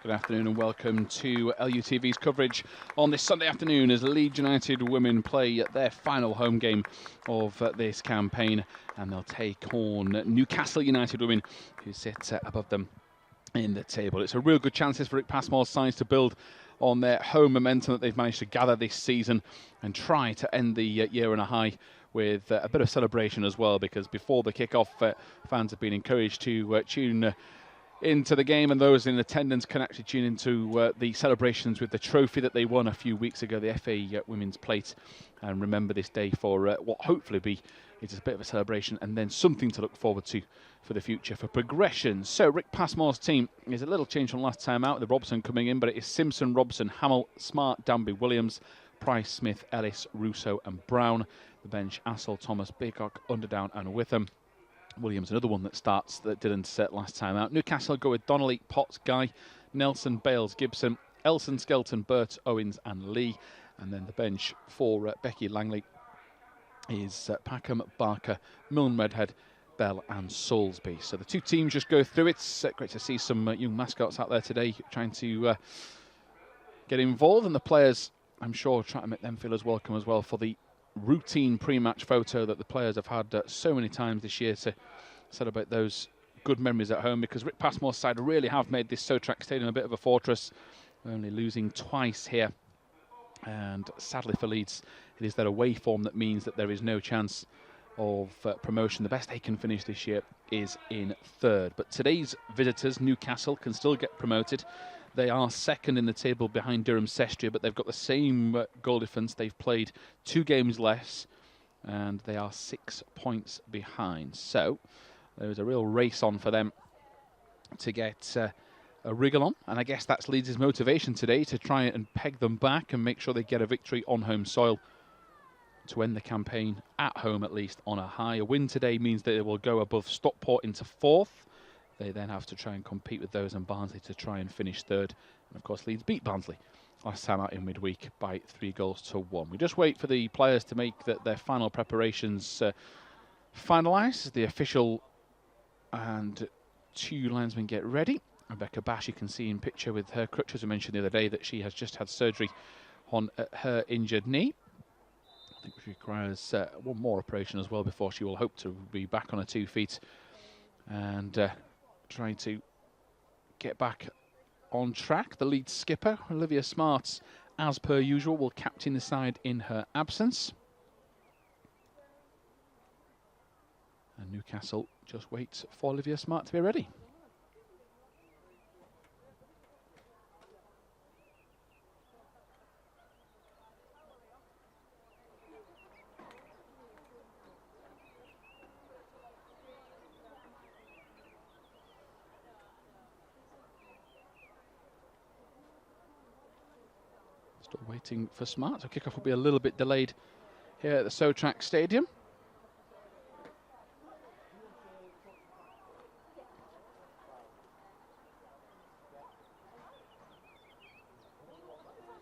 Good afternoon and welcome to LUTV's coverage on this Sunday afternoon as Leeds United Women play their final home game of this campaign, and they'll take on Newcastle United Women, who sit above them in the table. It's a real good chance for Rick Passmore's sides to build on their home momentum that they've managed to gather this season and try to end the year on a high with a bit of celebration as well, because before the kick-off, fans have been encouraged to tune into the game, and those in attendance can actually tune into the celebrations with the trophy that they won a few weeks ago, the FA Women's Plate, and remember this day for what hopefully be it's a bit of a celebration and then something to look forward to for the future, for progression. So Rick Passmore's team is a little change from last time out, with Robson coming in, but it is Simpson, Robson, Hamill, Smart, Danby, Williams, Price, Smith, Ellis, Russo and Brown. The bench, Assel, Thomas, Baycock, Underdown and Witham. Williams, another one that starts that didn't set last time out. Newcastle go with Donnelly, Potts, Guy, Nelson, Bales, Gibson, Elson, Skelton, Burt, Owens and Lee. And then the bench for Becky Langley is Packham, Barker, Milne, Redhead, Bell and Soulsby. So the two teams just go through it. It's great to see some young mascots out there today trying to get involved, and the players, I'm sure, trying to make them feel as welcome as well for the routine pre-match photo that the players have had so many times this year to celebrate those good memories at home, because Rick Passmore's side really have made this Sotrac Stadium a bit of a fortress, only losing twice here, and sadly for Leeds it is their away form that means that there is no chance of promotion. The best they can finish this year is in third, but today's visitors, Newcastle, can still get promoted. They are second in the table behind Durham Sestria, but they've got the same goal difference. They've played 2 games less, and they are 6 points behind. So there's a real race on for them to get a wriggle on. And I guess that's Leeds' motivation today, to try and peg them back and make sure they get a victory on home soil to end the campaign, at home at least, on a high. A win today means that they will go above Stockport into 4th. They then have to try and compete with those and Barnsley to try and finish 3rd. And of course, Leeds beat Barnsley last time out in midweek by 3-1. We just wait for the players to make their final preparations finalised. The official and 2 linesmen get ready. Rebecca Bash, you can see in picture with her crutches. I mentioned the other day that she has just had surgery on her injured knee. I think she requires one more operation as well before she will hope to be back on her 2 feet and trying to get back on track. The Leeds skipper, Olivia Smart, as per usual, will captain the side in her absence. And Newcastle just waits for Olivia Smart to be ready. Still waiting for Smart, so kickoff will be a little bit delayed here at the Sotrac Stadium.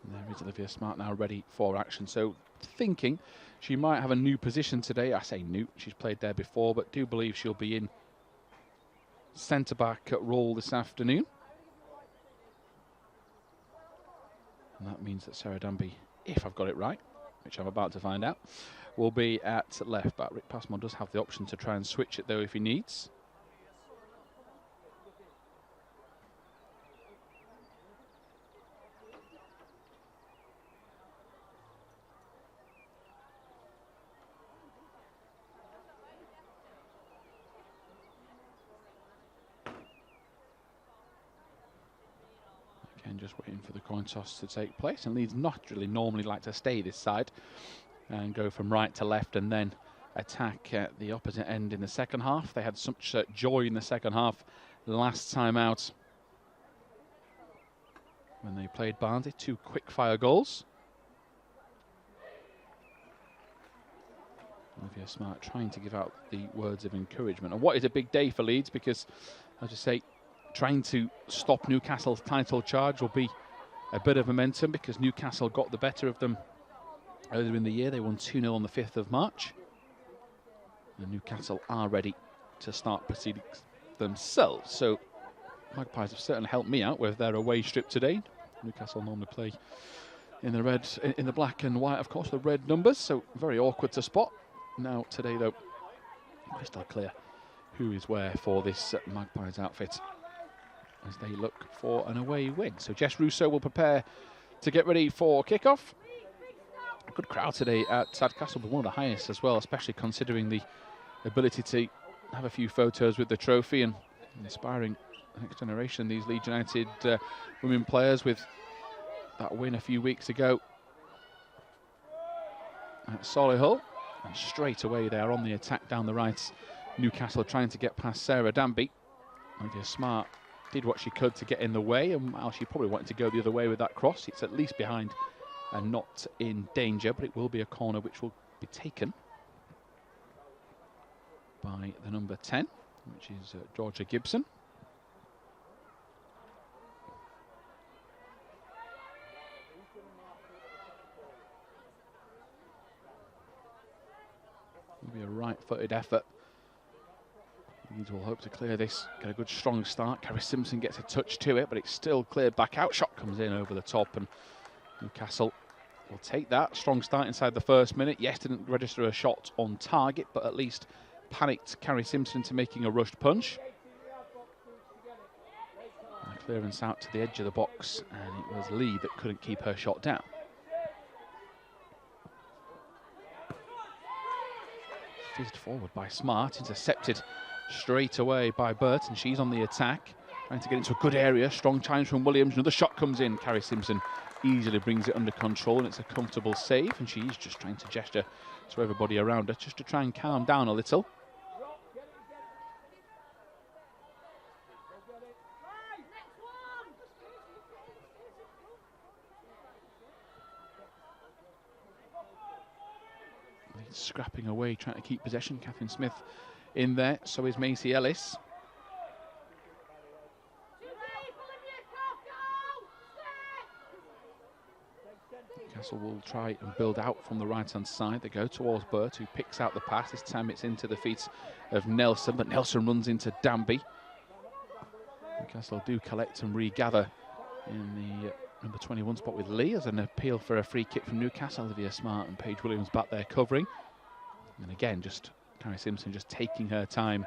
And there is Olivia Smart now ready for action. So thinking she might have a new position today. I say new, she's played there before, but do believe she'll be in centre-back role this afternoon. And that means that Sarah Danby, if I've got it right, which I'm about to find out, will be at left back. Rick Passmore does have the option to try and switch it though if he needs. Again, just waiting for the coin toss to take place, and Leeds not really normally like to stay this side and go from right to left and then attack the opposite end in the second half. They had such joy in the second half last time out when they played Barnsley. 2 quick-fire goals. Olivia Smart trying to give out the words of encouragement. And what is a big day for Leeds, because, as I say, trying to stop Newcastle's title charge will be a bit of momentum, because Newcastle got the better of them earlier in the year. They won 2-0 on the 5th of March. And Newcastle are ready to start proceedings themselves. So Magpies have certainly helped me out with their away strip today. Newcastle normally play in the red, in the black and white, of course, the red numbers, so very awkward to spot. Now today, though, crystal clear who is where for this Magpies outfit as they look for an away win. So Jess Russo will prepare to get ready for kickoff. A good crowd today at Tadcastle, but one of the highest as well, especially considering the ability to have a few photos with the trophy and inspiring the next generation, these Leeds United women players, with that win a few weeks ago at Solihull. And straight away they are on the attack down the right. Newcastle trying to get past Sarah Danby. Olivia Smart did what she could to get in the way, and while she probably wanted to go the other way with that cross, it's at least behind and not in danger, but it will be a corner which will be taken by the number 10, which is Georgia Gibson. It'll be a right-footed effort. Leeds will hope to clear this, get a good strong start. Carrie Simpson gets a touch to it, but it's still cleared back out. Shot comes in over the top, and Newcastle will take that. Strong start inside the first minute. Yes, didn't register a shot on target, but at least panicked Carrie Simpson into making a rushed punch. And a clearance out to the edge of the box, and it was Lee that couldn't keep her shot down. Fizzed forward by Smart, intercepted straight away by Burt, and she's on the attack, trying to get into a good area. Strong challenge from Williams. Another shot comes in. Carrie Simpson easily brings it under control, and it's a comfortable save, and she's just trying to gesture to everybody around her just to try and calm down a little. Scrapping away, trying to keep possession. Catherine Smith in there, so is Macy Ellis. Newcastle will try and build out from the right-hand side. They go towards Burt, who picks out the pass. This time it's into the feet of Nelson, but Nelson runs into Danby. Newcastle do collect and regather in the number 21 spot with Lee as an appeal for a free kick from Newcastle. Olivia Smart and Paige Williams back there covering. And again, just Carrie Simpson just taking her time,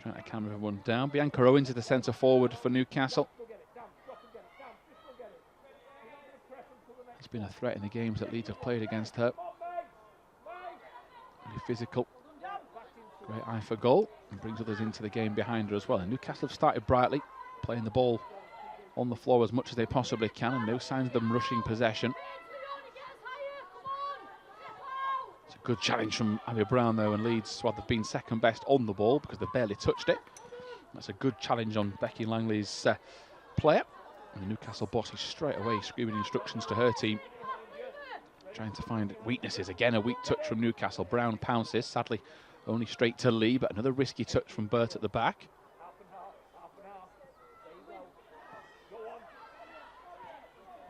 trying to calm everyone down. Bianca Owens is the centre forward for Newcastle. It's been a threat in the games that Leeds have played against her. Really physical. Great eye for goal, and brings others into the game behind her as well. And Newcastle have started brightly, playing the ball on the floor as much as they possibly can, and no signs of them rushing possession. It's a good challenge from Abby Brown though, and Leeds, well, they've been second best on the ball because they've barely touched it. That's a good challenge on Becky Langley's player. And the Newcastle boss is straight away screaming instructions to her team, trying to find weaknesses. Again, a weak touch from Newcastle. Brown pounces, sadly only straight to Lee, but another risky touch from Burt at the back.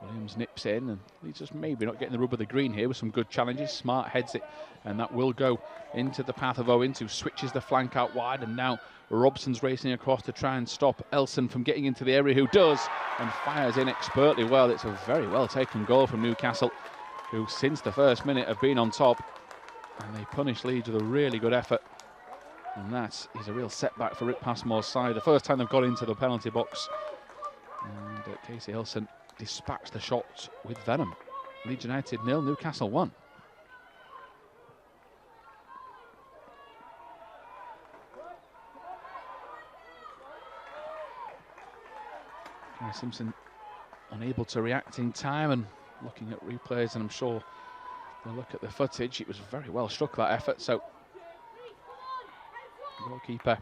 Williams nips in, and he's just maybe not getting the rub of the green here with some good challenges. Smart heads it, and that will go into the path of Owens, who switches the flank out wide, and now Robson's racing across to try and stop Elson from getting into the area, who does, and fires in expertly well. It's a very well taken goal from Newcastle, who since the first minute have been on top, and they punish Leeds with a really good effort. And that is a real setback for Rick Passmore's side. The first time they've got into the penalty box, and Casey Elson dispatched the shot with venom. Leeds United 0, Newcastle 1. Carrie Simpson unable to react in time, and looking at replays, and I'm sure they'll look at the footage. It was very well struck, that effort, so the goalkeeper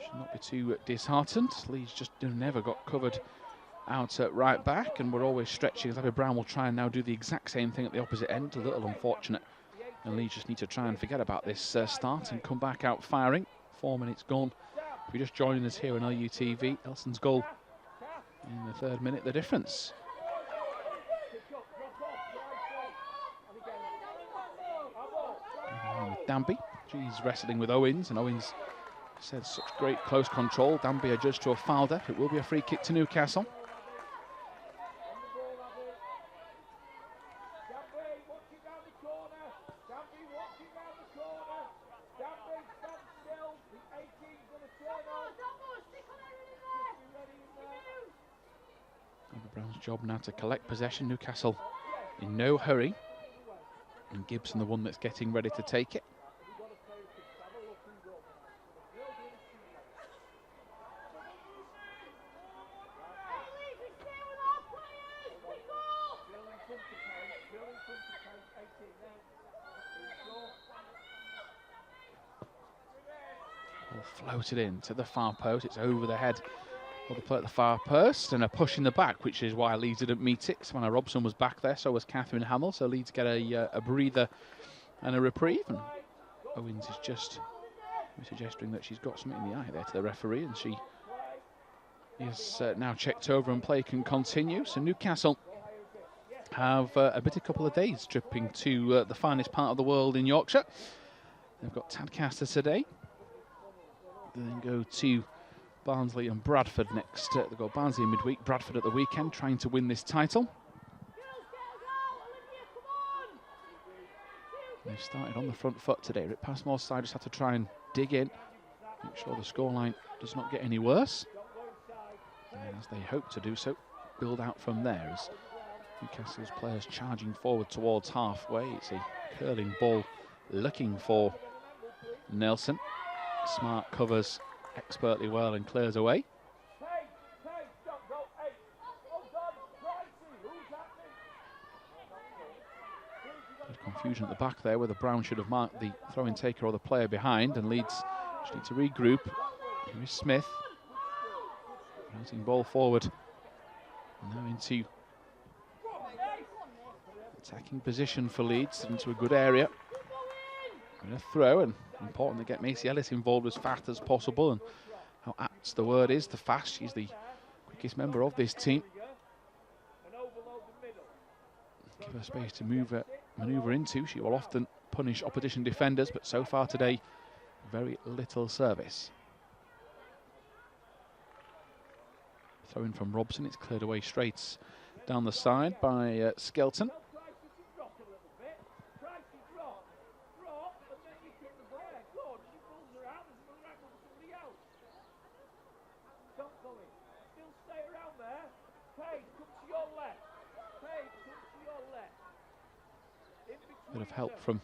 should not be too disheartened. Leeds just never got covered out at right back, and we're always stretching as Abby Brown will try and now do the exact same thing at the opposite end. A little unfortunate, and Leeds just need to try and forget about this start and come back out firing. 4 minutes gone. If you're just joining us here on LUTV, Elson's goal in the 3rd minute, the difference. With Danby, she's wrestling with Owens, and Owens Said such great close control. Danby adjudged to a foul there. It will be a free kick to Newcastle. Brown's job now to collect possession. Newcastle in no hurry, and Gibson the one that's getting ready to take it. Floated in to the far post. It's over the head of the player at the far post, and a push in the back, which is why Leeds didn't meet it. Savannah Robson was back there, so was Catherine Hamill, so Leeds get a breather and a reprieve. And Owens is just suggesting that she's got something in the eye there to the referee, and she is now checked over and play can continue. So Newcastle have a busy couple of days tripping to the finest part of the world in Yorkshire. They've got Tadcaster today. They then go to Barnsley and Bradford next. They've got Barnsley in midweek, Bradford at the weekend, trying to win this title. They've started on the front foot today. Rick Passmore's side just had to try and dig in, make sure the scoreline does not get any worse. And as they hope to do so, build out from there as Newcastle's players charging forward towards halfway. It's a curling ball looking for Nelson. Smart covers expertly well and clears away. There's confusion at the back there, whether Brown should have marked the throw-in taker or the player behind, and Leeds just need to regroup. Here is Smith. Routing ball forward. Now into attacking position for Leeds, into a good area. And a throw, and important to get Macy Ellis involved as fast as possible, and how apt the word is, the fast. She's the quickest member of this team. Give her space to manoeuvre into. She will often punish opposition defenders, but so far today, very little service. Throw in from Robson, it's cleared away straight down the side by Skelton. Bit of help from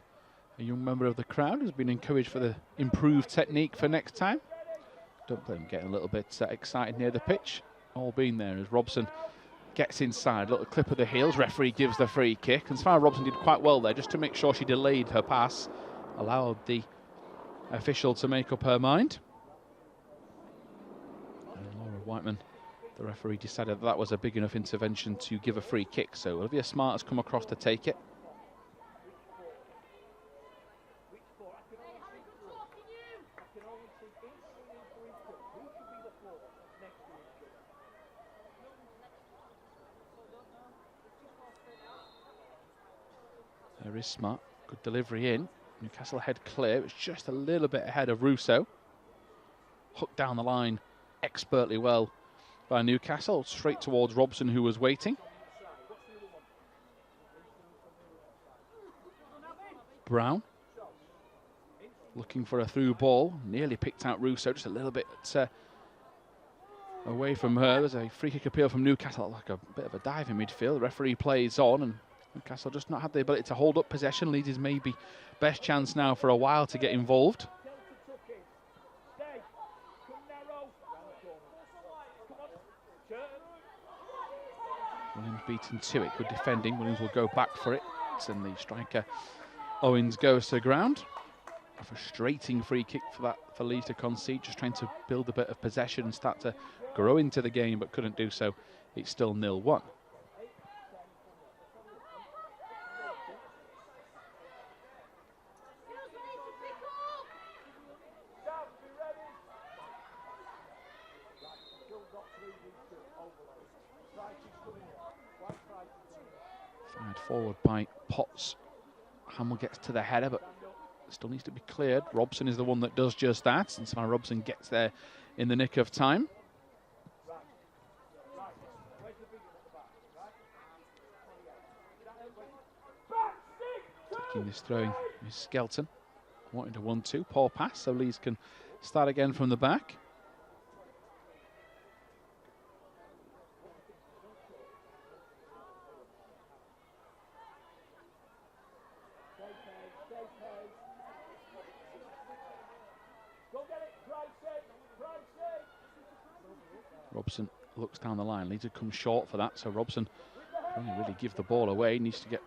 a young member of the crowd who's been encouraged for the improved technique for next time. Don't blame him getting a little bit excited near the pitch. All being there as Robson gets inside. A little clip of the heels. Referee gives the free kick. And Savannah Robson did quite well there just to make sure she delayed her pass. Allowed the official to make up her mind. And Laura Whiteman, the referee, decided that was a big enough intervention to give a free kick. So Olivia Smart has come across to take it. There is Smart, good delivery in. Newcastle head clear, it's just a little bit ahead of Russo. Hooked down the line expertly well by Newcastle, straight towards Robson, who was waiting. Brown looking for a through ball, nearly picked out Russo, just a little bit away from her. There's a free kick appeal from Newcastle, like a bit of a dive in midfield. The referee plays on, and Newcastle just not had the ability to hold up possession. Leeds is maybe best chance now for a while to get involved. Williams beaten to it, good defending. Williams will go back for it, and the striker Owens goes to the ground. A frustrating free kick for Leeds to concede, just trying to build a bit of possession and start to grow into the game, but couldn't do so. It's still 0-1. Fired forward by Potts. Hamill gets to the header, but Still needs to be cleared. Robson is the one that does just that, and Savannah Robson gets there in the nick of time. Taking this throw is Skelton. Wanted a 1-2. Poor pass, so Leeds can start again from the back. Robson looks down the line. Leeds have come short for that, so Robson can only really give the ball away. Needs to get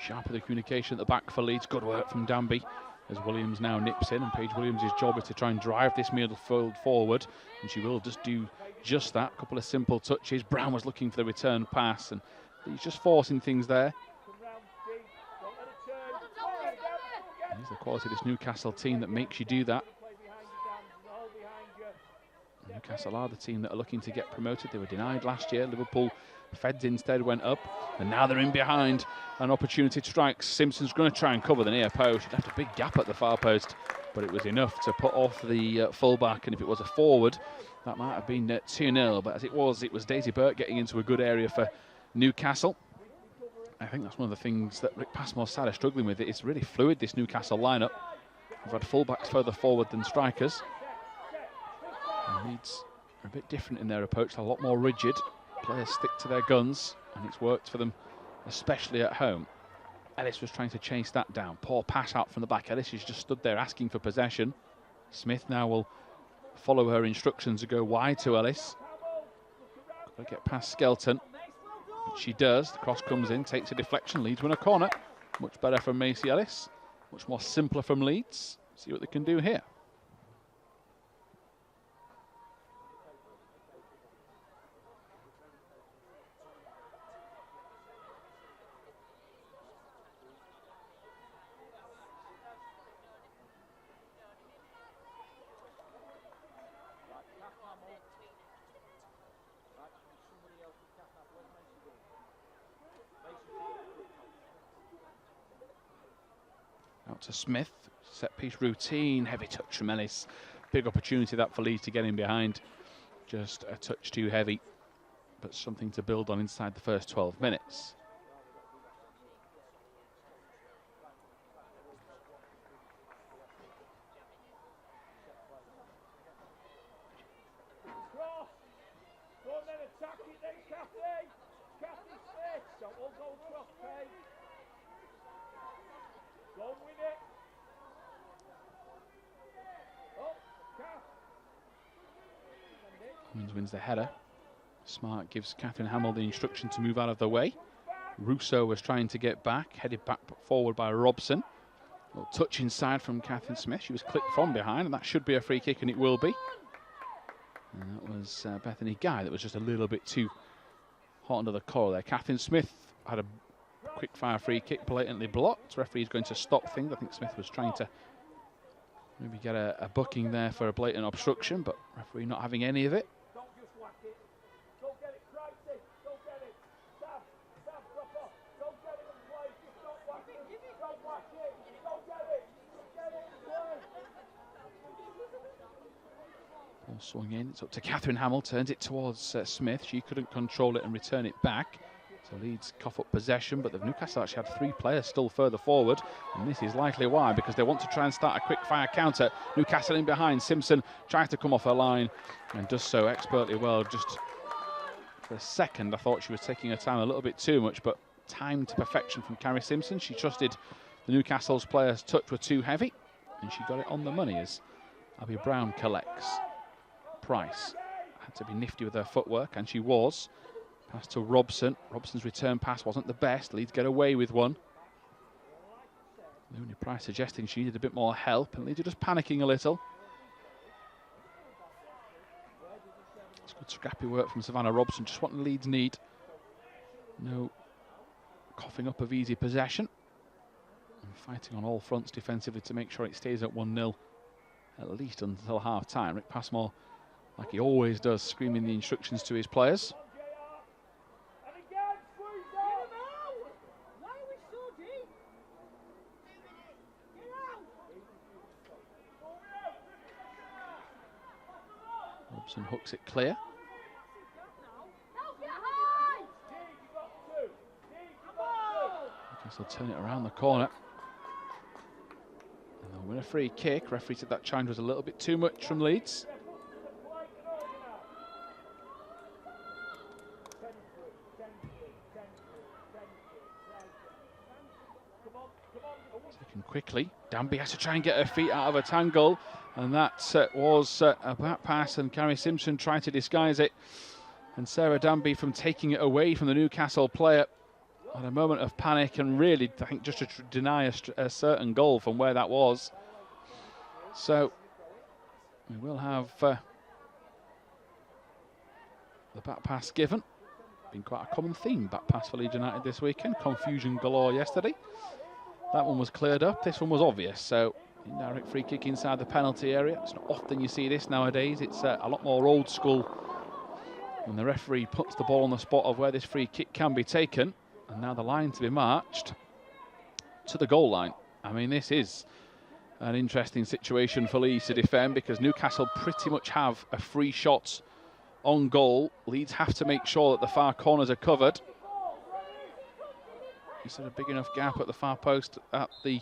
sharper the communication at the back for Leeds. Good work from Danby as Williams now nips in, and Paige Williams' job is to try and drive this midfield forward, and she will just do just that. A couple of simple touches. Brown was looking for the return pass, and he's just forcing things there. Here's the quality of this Newcastle team that makes you do that. Newcastle are the team that are looking to get promoted. They were denied last year. Liverpool Feds instead went up, and now they're in behind. An opportunity to strike. Simpson's going to try and cover the near post. He left a big gap at the far post, but it was enough to put off the fullback. And if it was a forward, that might have been 2-0. But as it was Daisy Burke getting into a good area for Newcastle. I think that's one of the things that Rick Passmore's side are struggling with. It's really fluid, this Newcastle lineup. We've had fullbacks further forward than strikers. And Leeds are a bit different in their approach. They're a lot more rigid. Players stick to their guns, and it's worked for them, especially at home. Ellis was trying to chase that down. Poor pass out from the back. Ellis has just stood there asking for possession. Smith now will follow her instructions to go wide to Ellis. Got to get past Skelton. She does. The cross comes in, takes a deflection. Leeds win a corner. Much better from Macy Ellis. Much more simpler from Leeds. See what they can do here. Out to Smith, set piece routine, heavy touch from Ellis. Big opportunity that for Leeds to get in behind. Just a touch too heavy, but something to build on inside the first 12 minutes. Wins the header. Smart gives Catherine Hamill the instruction to move out of the way. Russo was trying to get back, headed back forward by Robson. A little touch inside from Catherine Smith. She was clipped from behind, and that should be a free kick, and it will be. And that was Bethany Guy that was just a little bit too hot under the collar there. Catherine Smith had a quick fire free kick, blatantly blocked. Referee's going to stop things. I think Smith was trying to maybe get a booking there for a blatant obstruction, but referee not having any of it. Ball swung in, it's up to Catherine Hamill, turns it towards Smith. She couldn't control it and return it back. So Leeds cough up possession, but the Newcastle actually had 3 players still further forward, and this is likely why, because they want to try and start a quick fire counter. Newcastle in behind. Simpson tries to come off her line and does so expertly well. Just for a second I thought she was taking her time a little bit too much, but timed to perfection from Carrie Simpson. She trusted the Newcastle's players' touch were too heavy, and she got it on the money as Abby Brown collects. Price had to be nifty with her footwork, and she was. Pass to Robson. Robson's return pass wasn't the best. Leeds get away with one. Looney Price suggesting she needed a bit more help, and Leeds are just panicking a little. It's good scrappy work from Savannah Robson, just what Leeds need. No coughing up of easy possession. And fighting on all fronts defensively to make sure it stays at 1-0 at least until half time. Rick Passmore, like he always does, screaming the instructions to his players. Simpson hooks it clear. Newcastle turn it around the corner. And they'll win a free kick. Referee said that challenge was a little bit too much from Leeds. Taken quickly. Danby has to try and get her feet out of a tangle. And that was a back pass, and Carrie Simpson tried to disguise it. And Sarah Danby, from taking it away from the Newcastle player, had a moment of panic and really, I think, just to deny a certain goal from where that was. So we will have the back pass given. Been quite a common theme, back pass for Leeds United this weekend. Confusion galore yesterday. That one was cleared up. This one was obvious. So indirect free kick inside the penalty area. It's not often you see this nowadays. It's a lot more old school when the referee puts the ball on the spot of where this free kick can be taken. And now the line to be marched to the goal line. I mean, this is an interesting situation for Leeds to defend, because Newcastle pretty much have a free shot on goal. Leeds have to make sure that the far corners are covered. Is there a big enough gap at the far post at the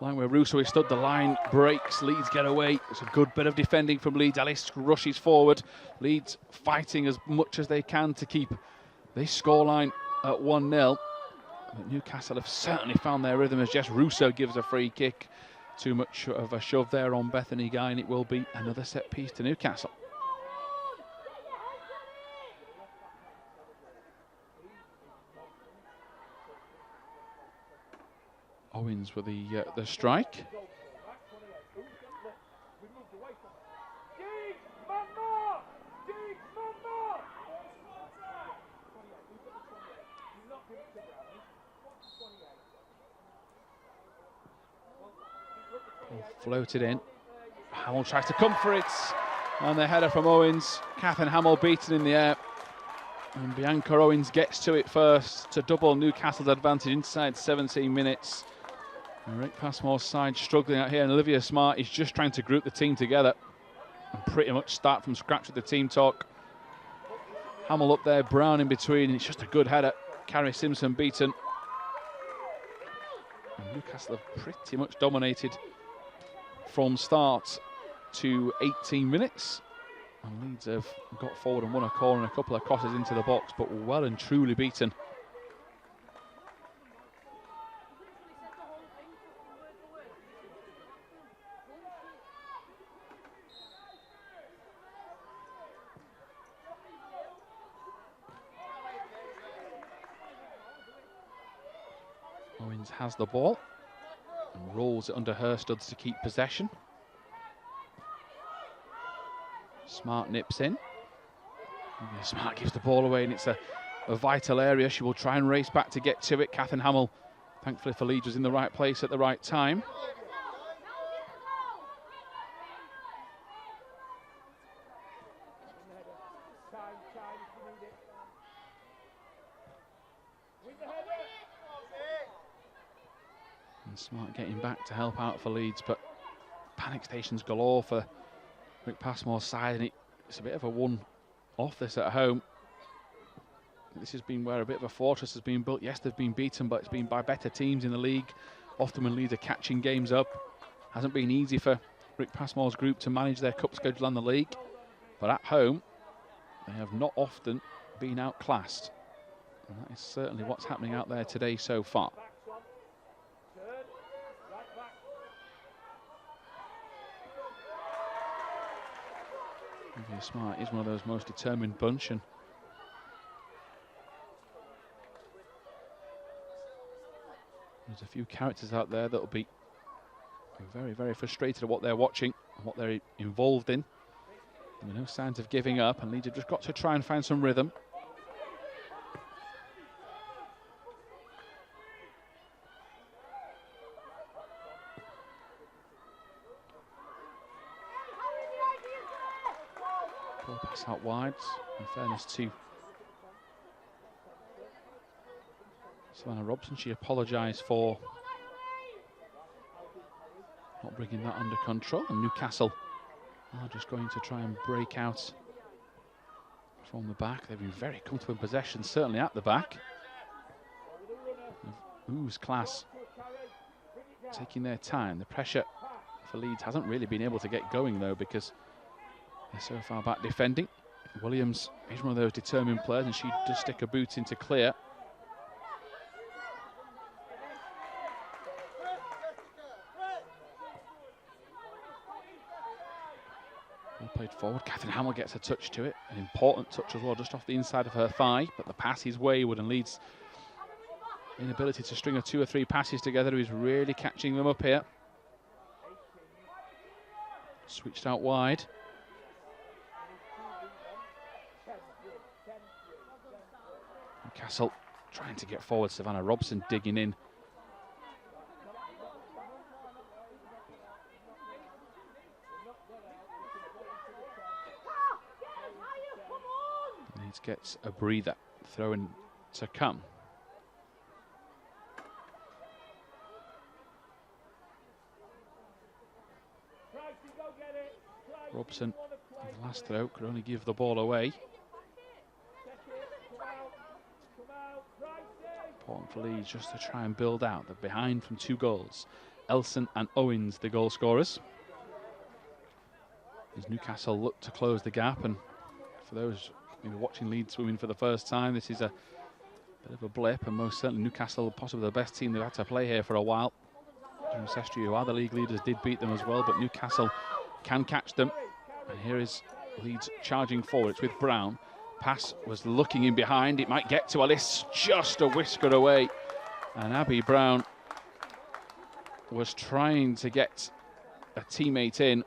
line where Russo is stood? The line breaks. Leeds get away. It's a good bit of defending from Leeds. Ellis rushes forward. Leeds fighting as much as they can to keep this scoreline at 1-0. Newcastle have certainly found their rhythm as Jess Russo gives a free kick. Too much of a shove there on Bethany Guy, and it will be another set piece to Newcastle. Owens with the strike. Floated in. Hamill tries to come for it, and the header from Owens. Catherine Hamill beaten in the air, and Bianca Owens gets to it first to double Newcastle's advantage inside 17 minutes. And Rick Passmore's side struggling out here, and Olivia Smart is just trying to group the team together and pretty much start from scratch with the team talk. Hamill up there, Brown in between, and it's just a good header. Carrie Simpson beaten. And Newcastle have pretty much dominated from start to 18 minutes. And Leeds have got forward and won a corner and a couple of crosses into the box, but well and truly beaten. Owens has the ball and rolls it under her studs to keep possession. Smart nips in. Smart gives the ball away, and it's a vital area. She will try and race back to get to it. Catherine Hamill, thankfully for Leeds, was in the right place at the right time. And Smart getting back to help out for Leeds, but panic stations galore for Rick Passmore's side, and it's a bit of a one-off this at home. This has been where a bit of a fortress has been built. Yes, they've been beaten, but it's been by better teams in the league. Often when Leeds are catching games up. Hasn't been easy for Rick Passmore's group to manage their cup schedule and the league. But at home, they have not often been outclassed. And that is certainly what's happening out there today so far. Smart is one of those most determined bunch, and there's a few characters out there that will be very, very frustrated at what they're watching and what they're involved in. There are no signs of giving up, and Leeds have just got to try and find some rhythm. Ball pass out wide, in fairness to Savannah Robson. She apologised for not bringing that under control, and Newcastle are just going to try and break out from the back. They've been very comfortable in possession, certainly at the back. Ooh's class taking their time. The pressure for Leeds hasn't really been able to get going though, because they're so far back defending. Williams is one of those determined players, and she does stick a boot into clear. Well played forward. Catherine Hamill gets a touch to it, an important touch as well, just off the inside of her thigh, but the pass is wayward, and Leeds' inability to string 2 or 3 passes together is really catching them up here. Switched out wide. Newcastle trying to get forward. Savannah Robson digging in. Leeds gets a breather. Throw-in to come. Robson, the last throw, could only give the ball away. Important for Leeds just to try and build out. They're behind from 2 goals. Elson and Owens, the goal scorers. As Newcastle look to close the gap, and for those maybe watching Leeds Women for the first time, this is a bit of a blip, and most certainly Newcastle, possibly the best team they've had to play here for a while. Ancestry, who are the league leaders, did beat them as well, but Newcastle can catch them. And here is Leeds charging forward. It's with Brown. Pass was looking in behind. It might get to Alice, just a whisker away. And Abby Brown was trying to get a teammate in.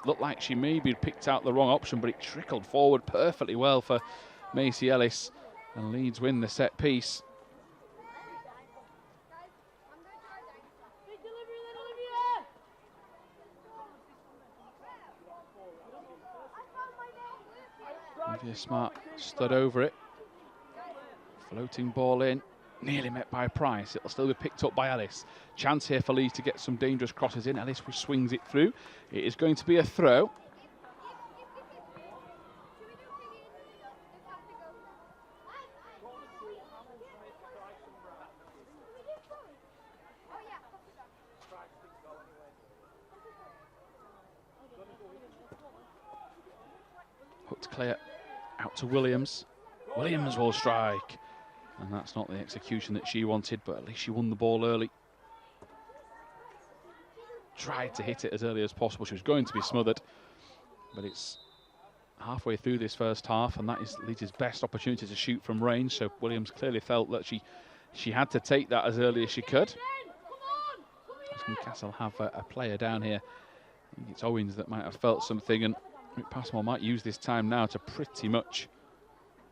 Looked like she maybe picked out the wrong option, but it trickled forward perfectly well for Macy Ellis. And Leeds win the set piece. Olivia Smart stood over it. Floating ball in, nearly met by Price. It'll still be picked up by Ellis. Chance here for Leeds to get some dangerous crosses in. Ellis swings it through. It is going to be a throw. Hooked clear out to Williams. Williams will strike. And that's not the execution that she wanted, but at least she won the ball early. Tried to hit it as early as possible. She was going to be smothered, but it's halfway through this first half, and that is Leeds' best opportunity to shoot from range. So Williams clearly felt that she had to take that as early as she could. As Newcastle have a player down here, I think it's Owens that might have felt something, and Rick Passmore might use this time now to pretty much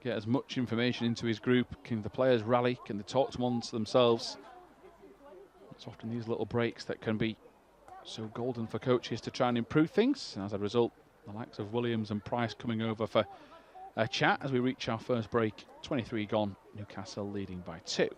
get as much information into his group. Can the players rally? Can they talk amongst themselves? It's often these little breaks that can be so golden for coaches to try and improve things. And as a result, the likes of Williams and Price coming over for a chat as we reach our first break. 23 gone, Newcastle leading by 2.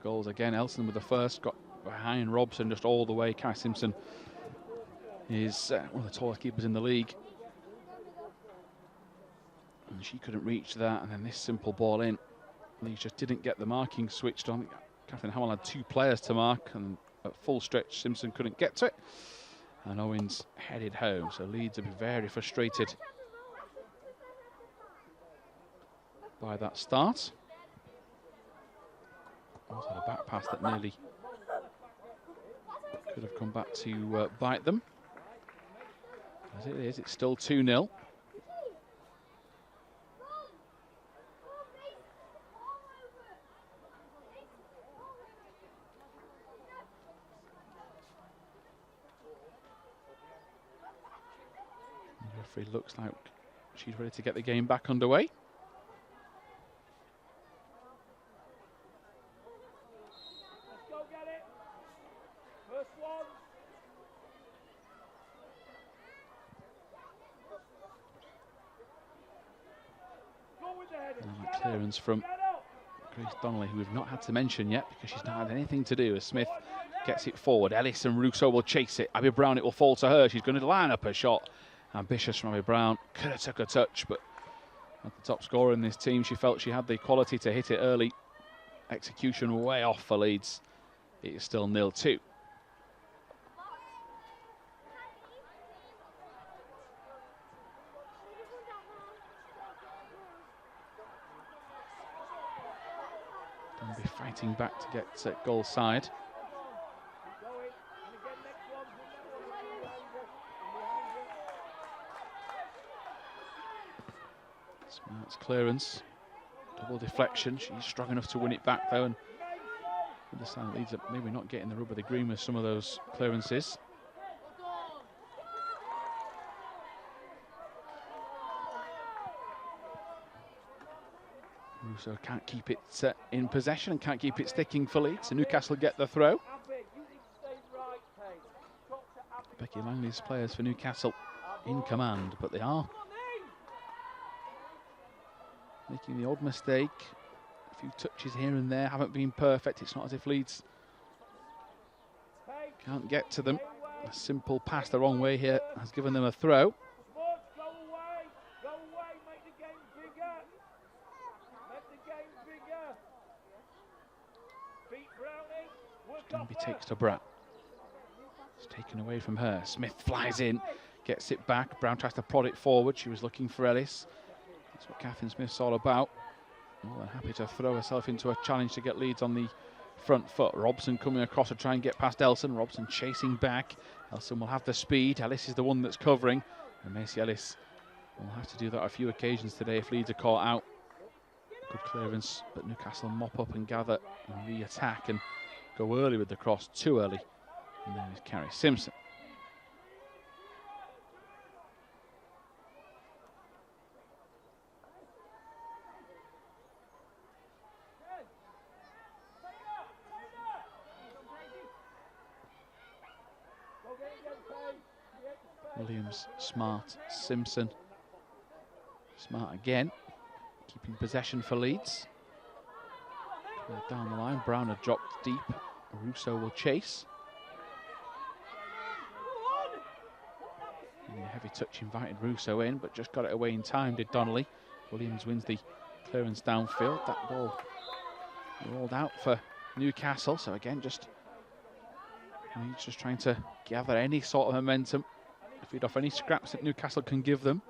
Goals again. Elson with the first, got behind Robson just all the way. Kai Simpson is one of the tallest keepers in the league, and she couldn't reach that. And then this simple ball in, Leeds just didn't get the marking switched on. Catherine Hamill had 2 players to mark, and at full stretch Simpson couldn't get to it, and Owens headed home. So Leeds have been very frustrated by that start. Also a back pass that nearly could have come back to bite them. As it is, it's still 2-0. The referee looks like she's ready to get the game back underway. Clearance from Grace Donnelly, who we've not had to mention yet because she's not had anything to do, as Smith gets it forward. Ellis and Russo will chase it. Abby Brown, it will fall to her. She's going to line up her shot. Ambitious from Abby Brown. Could have took a touch, but at the top scorer in this team, she felt she had the quality to hit it early. Execution way off for Leeds. It is still 0-2. Be fighting back to get goal side. Smart's clearance, double deflection. She's strong enough to win it back though, and understand Leeds are maybe not getting the rub of the green with some of those clearances. Russo can't keep it in possession and can't keep it sticking for Leeds. So Newcastle get the throw. Becky Langley's players for Newcastle in command, but they are making the odd mistake. A few touches here and there haven't been perfect. It's not as if Leeds can't get to them. A simple pass the wrong way here has given them a throw. Danby takes to Brown. It's taken away from her. Smith flies in, gets it back. Brown tries to prod it forward. She was looking for Ellis. That's what Catherine Smith's all about. More than happy to throw herself into a challenge to get Leeds on the front foot. Robson coming across to try and get past Elson. Robson chasing back. Elson will have the speed. Ellis is the one that's covering. And Macy Ellis will have to do that a few occasions today if Leeds are caught out. Good clearance, but Newcastle mop up and gather and re-attack and go early with the cross, too early. And then is Carrie Simpson. Williams, Smart, Simpson. Smart again, keeping possession for Leeds. Down the line, Brown had dropped deep. Russo will chase. And a heavy touch invited Russo in, but just got it away in time, did Donnelly. Williams wins the clearance downfield. That ball rolled out for Newcastle. So again, just trying to gather any sort of momentum, feed off any scraps that Newcastle can give them.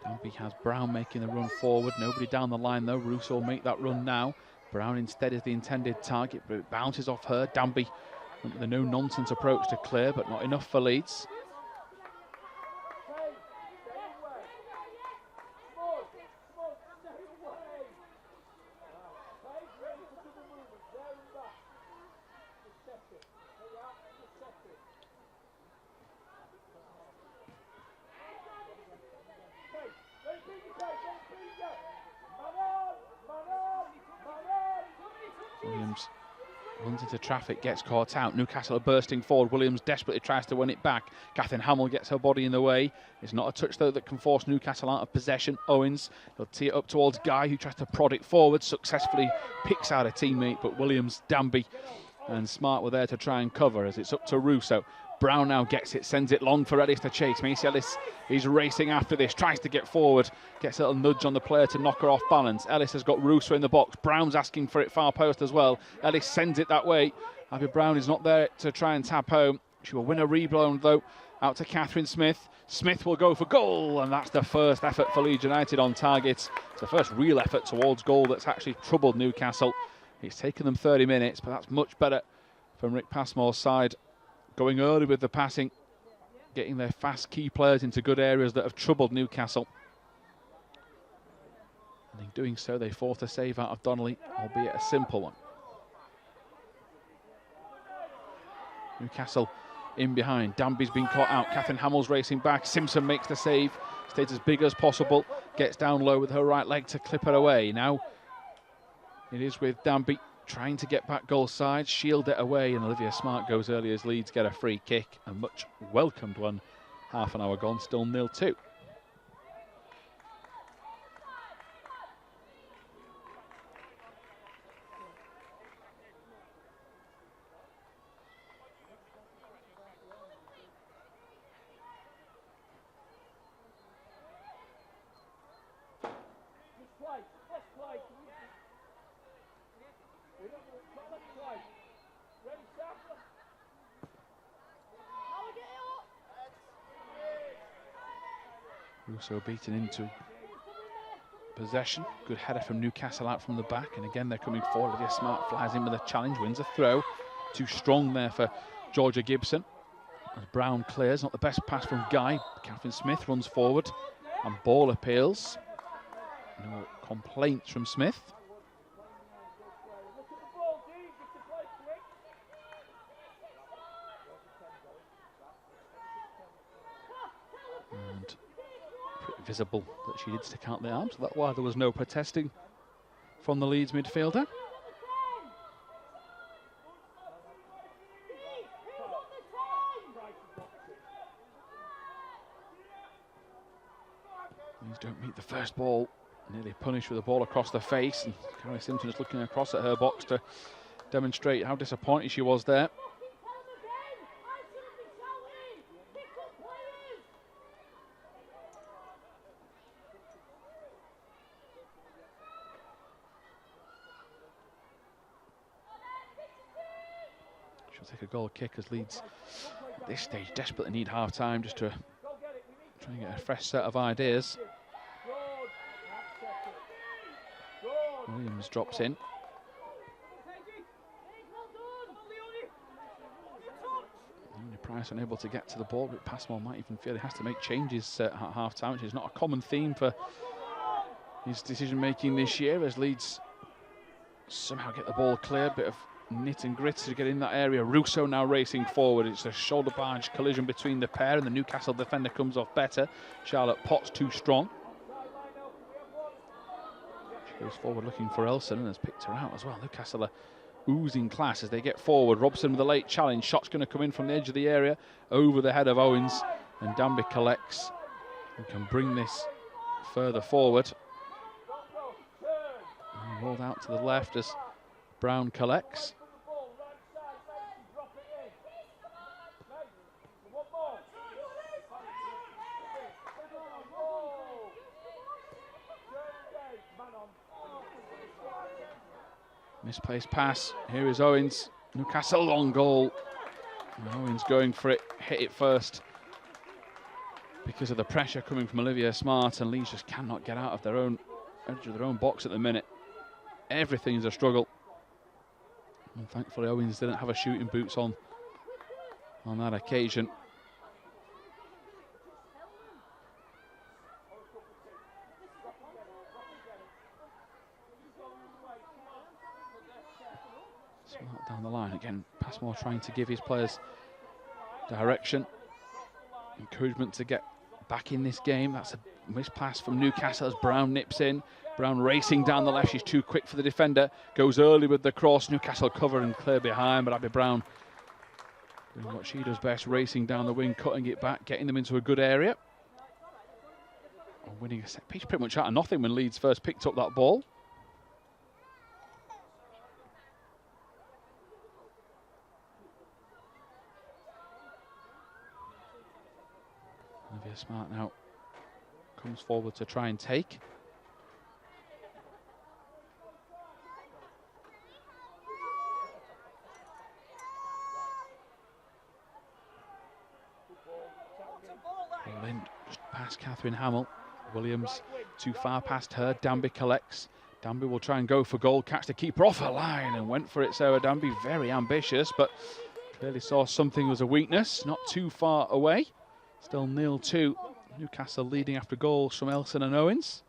Danby has Brown making the run forward. Nobody down the line though. Russo will make that run now. Brown instead is the intended target, but it bounces off her. Danby went with a no-nonsense approach to clear, but not enough for Leeds. Williams runs into traffic, gets caught out. Newcastle are bursting forward. Williams desperately tries to win it back. Katherine Hamill gets her body in the way. It's not a touch, though, that can force Newcastle out of possession. Owens will tee it up towards Guy, who tries to prod it forward. Successfully picks out a teammate, but Williams, Danby and Smart were there to try and cover as it's up to Russo. Brown now gets it, sends it long for Ellis to chase. Macy Ellis is racing after this, tries to get forward, gets a little nudge on the player to knock her off balance. Ellis has got Russo in the box. Brown's asking for it far post as well. Ellis sends it that way. Abby Brown is not there to try and tap home. She will win a rebound though, out to Catherine Smith. Smith will go for goal, and that's the first effort for Leeds United on target. It's the first real effort towards goal that's actually troubled Newcastle. It's taken them 30 minutes, but that's much better from Rick Passmore's side. Going early with the passing, getting their fast key players into good areas that have troubled Newcastle. And in doing so, they forced a save out of Donnelly, albeit a simple one. Newcastle in behind. Danby's been caught out. Catherine Hamill's racing back. Simpson makes the save. Stays as big as possible. Gets down low with her right leg to clip it away. Now it is with Danby trying to get back goal side. Shield it away, and Olivia Smart goes early as Leeds get a free kick. A much welcomed one. Half an hour gone, still 0-2. Russo beaten into possession. Good header from Newcastle out from the back, and again they're coming forward. Olivia Smart flies in with a challenge, wins a throw. Too strong there for Georgia Gibson. As Brown clears, not the best pass from Guy. Catherine Smith runs forward, and ball appeals. No complaints from Smith. And pretty visible that she did stick out the arm, so that's why there was no protesting from the Leeds midfielder. Leeds don't meet the first ball. Nearly punished with the ball across the face, and Carrie Simpson is looking across at her box to demonstrate how disappointed she was there. She'll take a goal kick as Leeds at this stage desperately need half time just to try and get a fresh set of ideas. Williams drops in. Price unable to get to the ball, but Passmore might even feel he has to make changes at half time, which is not a common theme for his decision making this year, as Leeds somehow get the ball clear. Bit of knit and grit to get in that area. Russo now racing forward. It's a shoulder barge collision between the pair, and the Newcastle defender comes off better. Charlotte Potts too strong. She goes forward looking for Elson and has picked her out as well. Newcastle are oozing class as they get forward. Robson with a late challenge. Shot's going to come in from the edge of the area over the head of Owens, and Danby collects and can bring this further forward. And rolled out to the left as Brown collects. Misplaced pass. Here is Owens. Newcastle long goal. And Owens going for it. Hit it first because of the pressure coming from Olivia Smart, and Leeds just cannot get out of their own edge of their own box at the minute. Everything's a struggle. And thankfully Owens didn't have her shooting boots on that occasion. Smart down the line again. Passmore trying to give his players direction, encouragement to get back in this game. That's a missed pass from Newcastle as Brown nips in. Brown racing down the left. She's too quick for the defender. Goes early with the cross. Newcastle cover and clear behind, but Abby Brown doing what she does best, racing down the wing, cutting it back, getting them into a good area. Winning a set piece pretty much out of nothing when Leeds first picked up that ball. Olivia Smart now comes forward to try and take. Ball in, just past Catherine Hamill. Williams too far past her. Danby collects. Danby will try and go for goal, catch the keeper off her line, and went for it. Sarah Danby, very ambitious, but clearly saw something was a weakness. Not too far away. Still 0-2. Newcastle leading after goals from Elson and Owens.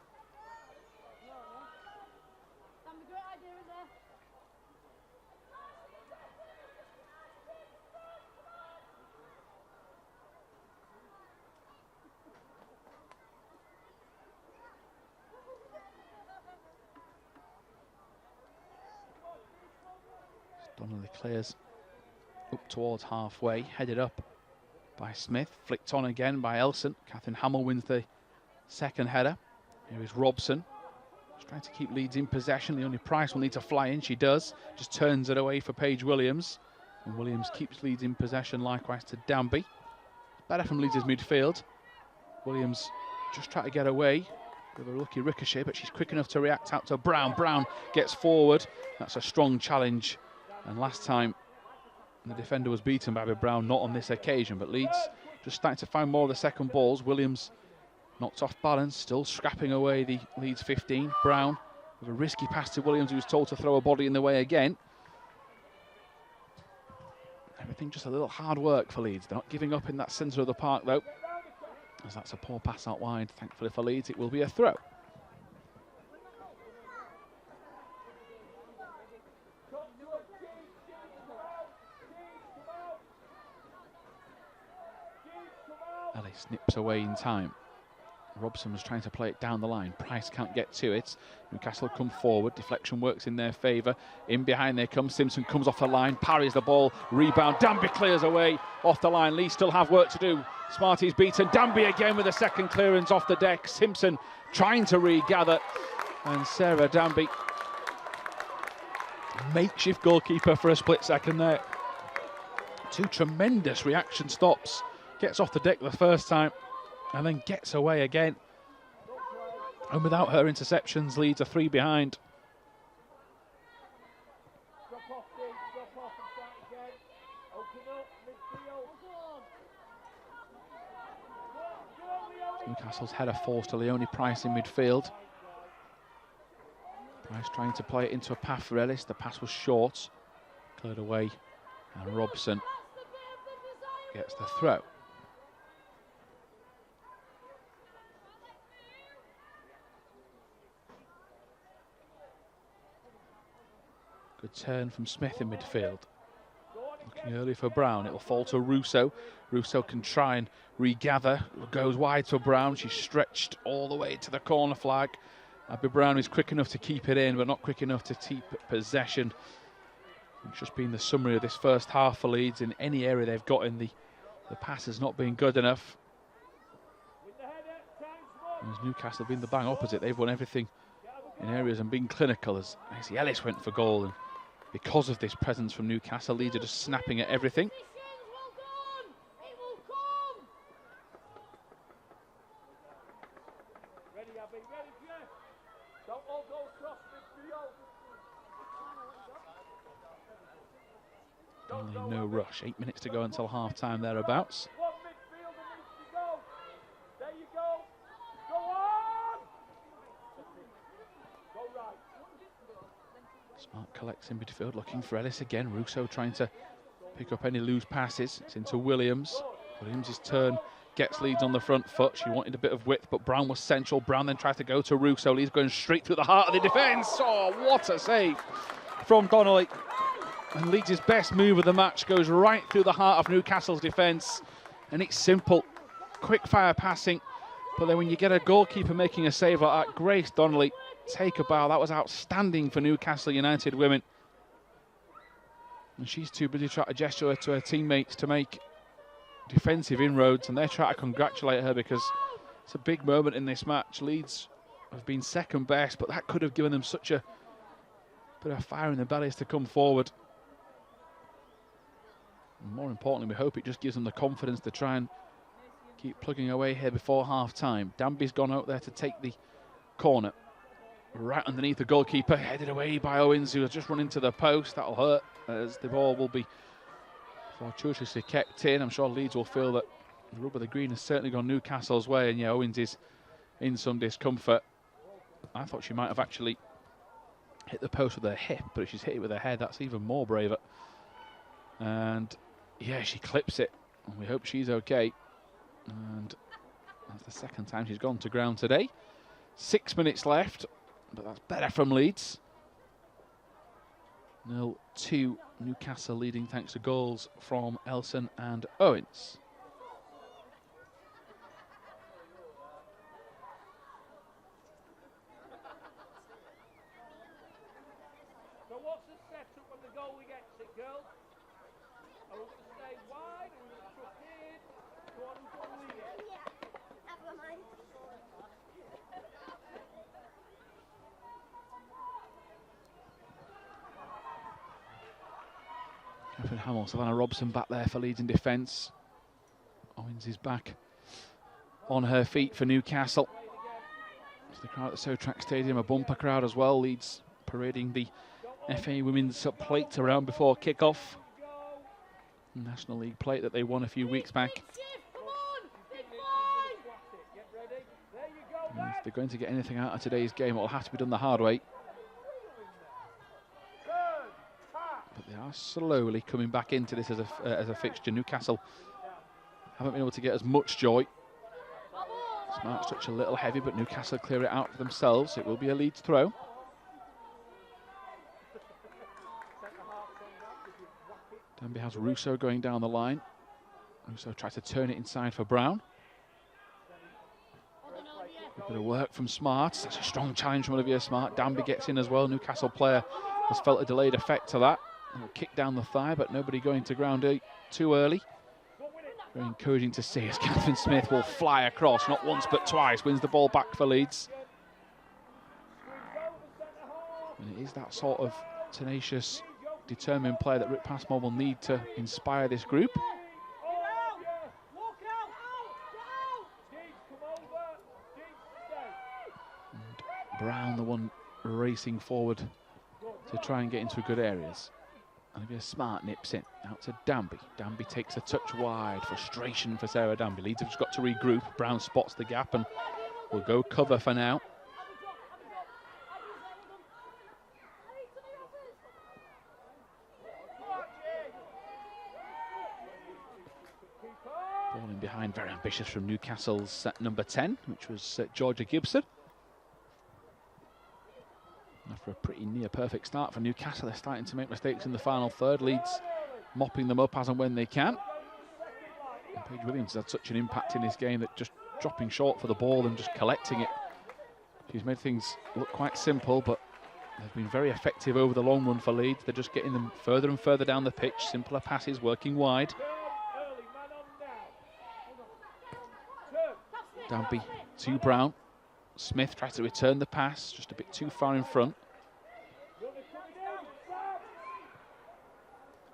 Donnelly clears up towards halfway, headed up by Smith, flicked on again by Elson. Catherine Hamill wins the second header. Here is Robson. She's trying to keep Leeds in possession. Leonie Price will need to fly in. She does. Just turns it away for Paige Williams. And Williams keeps Leeds in possession, likewise to Danby. Better from Leeds' midfield. Williams just trying to get away with a lucky ricochet, but she's quick enough to react out to Brown. Brown gets forward. That's a strong challenge. And last time the defender was beaten by Brown, not on this occasion. But Leeds just starting to find more of the second balls. Williams knocked off balance, still scrapping away the Leeds 15. Brown with a risky pass to Williams, who was told to throw a body in the way again. Everything just a little hard work for Leeds. They're not giving up in that centre of the park, though, as that's a poor pass out wide. Thankfully for Leeds, it will be a throw. Ellie snips away in time. Robson was trying to play it down the line. Price can't get to it. Newcastle come forward. Deflection works in their favour. In behind they come. Simpson comes off the line, parries the ball. Rebound. Danby clears away off the line. Leeds still have work to do. Smarty's beaten. Danby again with a second clearance off the deck. Simpson trying to regather. And Sarah Danby, makeshift goalkeeper for a split second there. Two tremendous reaction stops. Gets off the deck the first time and then gets away again. And without her interceptions, Leeds are 3 behind. Newcastle's header forced to Leonie Price in midfield. Price trying to play it into a path for Ellis. The pass was short, cleared away, and Robson gets the throw. Good turn from Smith in midfield. Looking early for Brown. It will fall to Russo. Russo can try and regather. Goes wide for Brown. She's stretched all the way to the corner flag. Abby Brown is quick enough to keep it in, but not quick enough to keep possession. It's just been the summary of this first half for Leeds. In any area they've got in, the pass has not been good enough. And as Newcastle have been the bang opposite. They've won everything in areas and been clinical, as Nancy Ellis went for goal. And because of this presence from Newcastle, Leeds are just snapping at everything. Only no rush. 8 minutes to go until half-time thereabouts. Smart collects in midfield, looking for Ellis again. Russo trying to pick up any loose passes. It's into Williams. Williams' turn gets Leeds on the front foot. She wanted a bit of width, but Brown was central. Brown then tries to go to Russo. Leeds going straight through the heart of the defence. Oh, what a save from Donnelly. And Leeds' best move of the match goes right through the heart of Newcastle's defence. And it's simple, quick-fire passing. But then when you get a goalkeeper making a save like that, Grace Donnelly, take a bow. That was outstanding for Newcastle United Women. And she's too busy trying to gesture to her teammates to make defensive inroads, and they're trying to congratulate her because it's a big moment in this match. Leeds have been second best, but that could have given them such a bit of fire in their bellies to come forward. And more importantly, we hope it just gives them the confidence to try and keep plugging away here before half-time. Danby's gone out there to take the corner. Right underneath the goalkeeper, headed away by Owens, who has just run into the post. That'll hurt, as the ball will be fortuitously kept in. I'm sure Leeds will feel that the rub of the green has certainly gone Newcastle's way, and yeah, Owens is in some discomfort. I thought she might have actually hit the post with her hip, but if she's hit it with her head, that's even more braver. And yeah, she clips it, and we hope she's okay. And that's the second time she's gone to ground today. 6 minutes left, but that's better from Leeds. 0-2, Newcastle leading thanks to goals from Elson and Owens. So what's the setup when the goalie gets it, girl? Catherine Hamill, Savannah Robson back there for Leeds in defence. Owens is back on her feet for Newcastle. It's the crowd at the Sotrac Stadium, a bumper crowd as well. Leeds parading the FA Women's plate around before kick-off. National League plate that they won a few weeks back. And if they're going to get anything out of today's game, it'll have to be done the hard way. But they are slowly coming back into this as a fixture. Newcastle haven't been able to get as much joy. Smart touch a little heavy, but Newcastle clear it out for themselves. It will be a Leeds throw. Danby has Russo going down the line. Russo tries to turn it inside for Brown. A bit of work from Smart. Such a strong challenge from Olivia Smart. Danby gets in as well. Newcastle player has felt a delayed effect to that. Kick down the thigh, but nobody going to ground too early. Very encouraging to see as Catherine Smith will fly across, not once but twice, wins the ball back for Leeds. And it is that sort of tenacious, determined player that Rick Passmore will need to inspire this group. And Brown, the one racing forward to try and get into good areas. Olivia Smart nips in, out to Danby. Danby takes a touch wide, frustration for Sarah Danby. Leeds have just got to regroup. Brown spots the gap and will go cover for now. Ball in behind, very ambitious from Newcastle's number 10, which was Georgia Gibson. After a pretty near perfect start for Newcastle, they're starting to make mistakes in the final third. Leeds mopping them up as and when they can. And Paige Williams has had such an impact in this game that just dropping short for the ball and just collecting it. She's made things look quite simple, but they've been very effective over the long run for Leeds. They're just getting them further and further down the pitch. Simpler passes, working wide. Danby to Brown. Smith tries to return the pass, just a bit too far in front.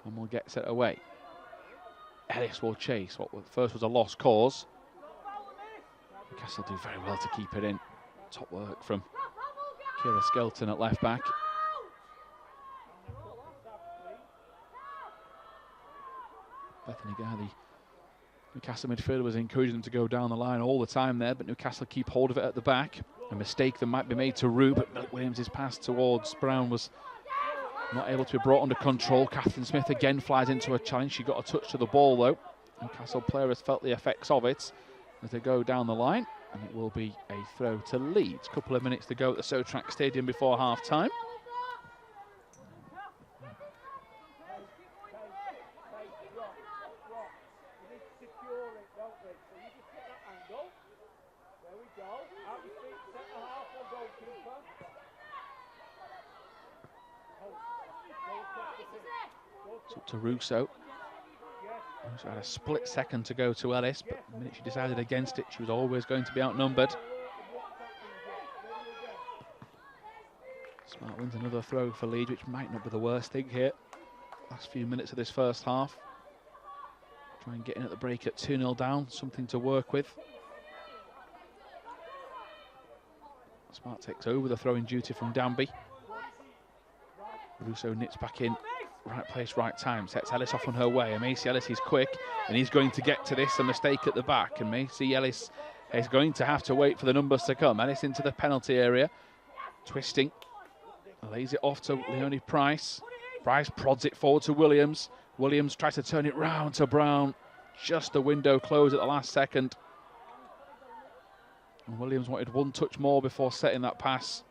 And will get set away. Ellis will chase what first was a lost cause. Newcastle do very well to keep it in. Top work from Kira Skelton at left back. Bethany Guy, the Newcastle midfielder, was encouraging them to go down the line all the time there, but Newcastle keep hold of it at the back. A mistake that might be made to Rue, but Millie Williams' pass towards Brown was not able to be brought under control. Catherine Smith again flies into a challenge. She got a touch to the ball though. Newcastle player has felt the effects of it as they go down the line, and it will be a throw to Leeds. Couple of minutes to go at the Sotrac Stadium before half time. It's up to Russo. Russo had a split second to go to Ellis, but the minute she decided against it, she was always going to be outnumbered. Smart wins another throw for Leeds, which might not be the worst thing here. Last few minutes of this first half. Try and get in at the break at 2-0 down, something to work with. Smart takes over the throwing duty from Danby. Russo nips back in. Right place, right time. Sets Ellis off on her way. And Macy Ellis is quick, and he's going to get to this. A mistake at the back, and Macy Ellis is going to have to wait for the numbers to come. Ellis into the penalty area, twisting, lays it off to Leonie Price. Price prods it forward to Williams. Williams tries to turn it round to Brown. Just the window closed at the last second. And Williams wanted one touch more before setting that pass.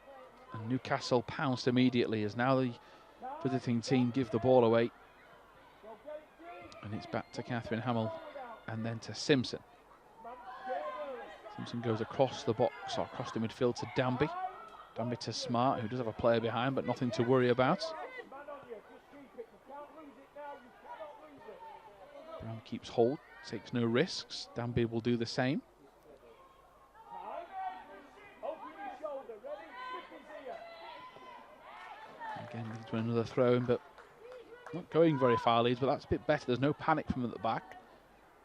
And Newcastle pounced immediately as now the visiting team give the ball away. And it's back to Catherine Hamill and then to Simpson. Simpson goes across the box, or across the midfield to Danby. Danby to Smart, who does have a player behind, but nothing to worry about. Brown keeps hold, takes no risks. Danby will do the same. Again, leads to another throw in, but Not going very far, Leeds, but that's a bit better. There's no panic from at the back.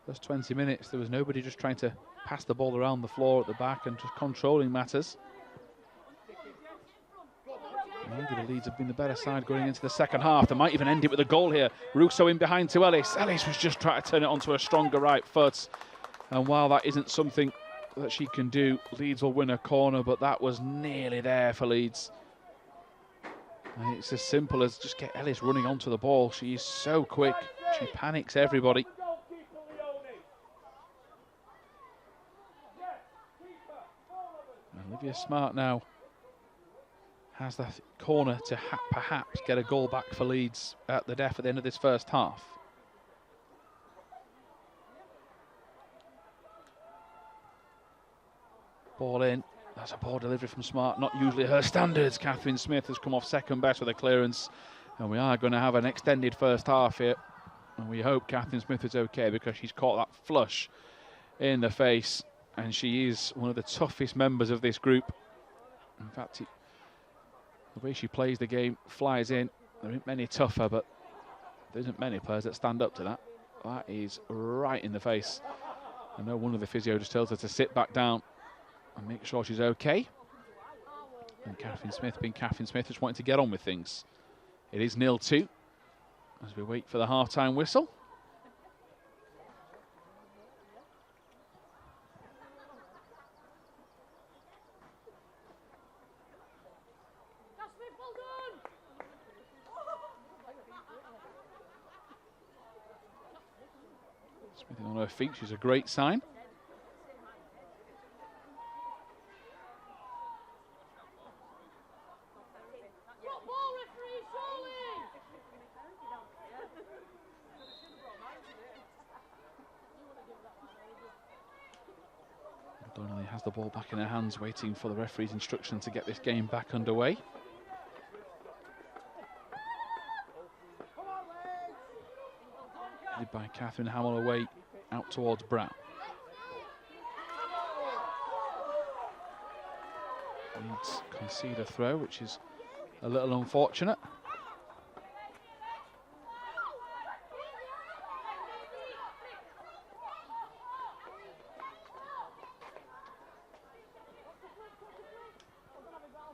First 20 minutes, there was nobody just trying to pass the ball around the floor at the back and just controlling matters. The Leeds have been the better side going into the second half. They might even end it with a goal here. Russo in behind to Ellis. Ellis was just trying to turn it onto a stronger right foot. And while that isn't something that she can do, Leeds will win a corner, but that was nearly there for Leeds. And it's as simple as just get Ellis running onto the ball. She is so quick. She panics everybody. Olivia Smart now has the corner to perhaps get a goal back for Leeds at the death at the end of this first half. Ball in. That's a poor delivery from Smart. Not usually her standards. Catherine Smith has come off second best with a clearance. And we are going to have an extended first half here. And we hope Catherine Smith is okay because she's caught that flush in the face. And she is one of the toughest members of this group. In fact, the way she plays the game, flies in. There aren't many tougher, but there isn't many players that stand up to that. That is right in the face. I know one of the physio just tells her to sit back down and make sure she's okay. And Catherine Smith, being Catherine Smith, just wanting to get on with things. It is 0-2 as we wait for the half-time whistle. Smith on her feet, she's a great sign. Donnelly has the ball back in her hands, waiting for the referee's instruction to get this game back underway. Led by Catherine Hamill away out towards Brown. Leeds concede a throw, which is a little unfortunate.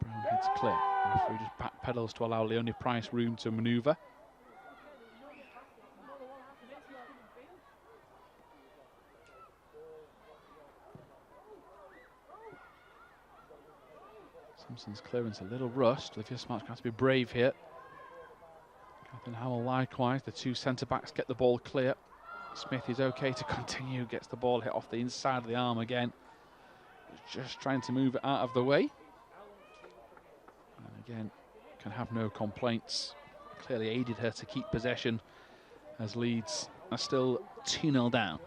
Brown heads clear. The referee just backpedals to allow Leonie Price room to manoeuvre. Simpson's clearance a little rushed. Olivia Smart's going to be brave here. Catherine Howell likewise. The two centre-backs get the ball clear. Smith is okay to continue. Gets the ball hit off the inside of the arm again. Just trying to move it out of the way. And again, can have no complaints. Clearly aided her to keep possession as Leeds are still 2-0 down.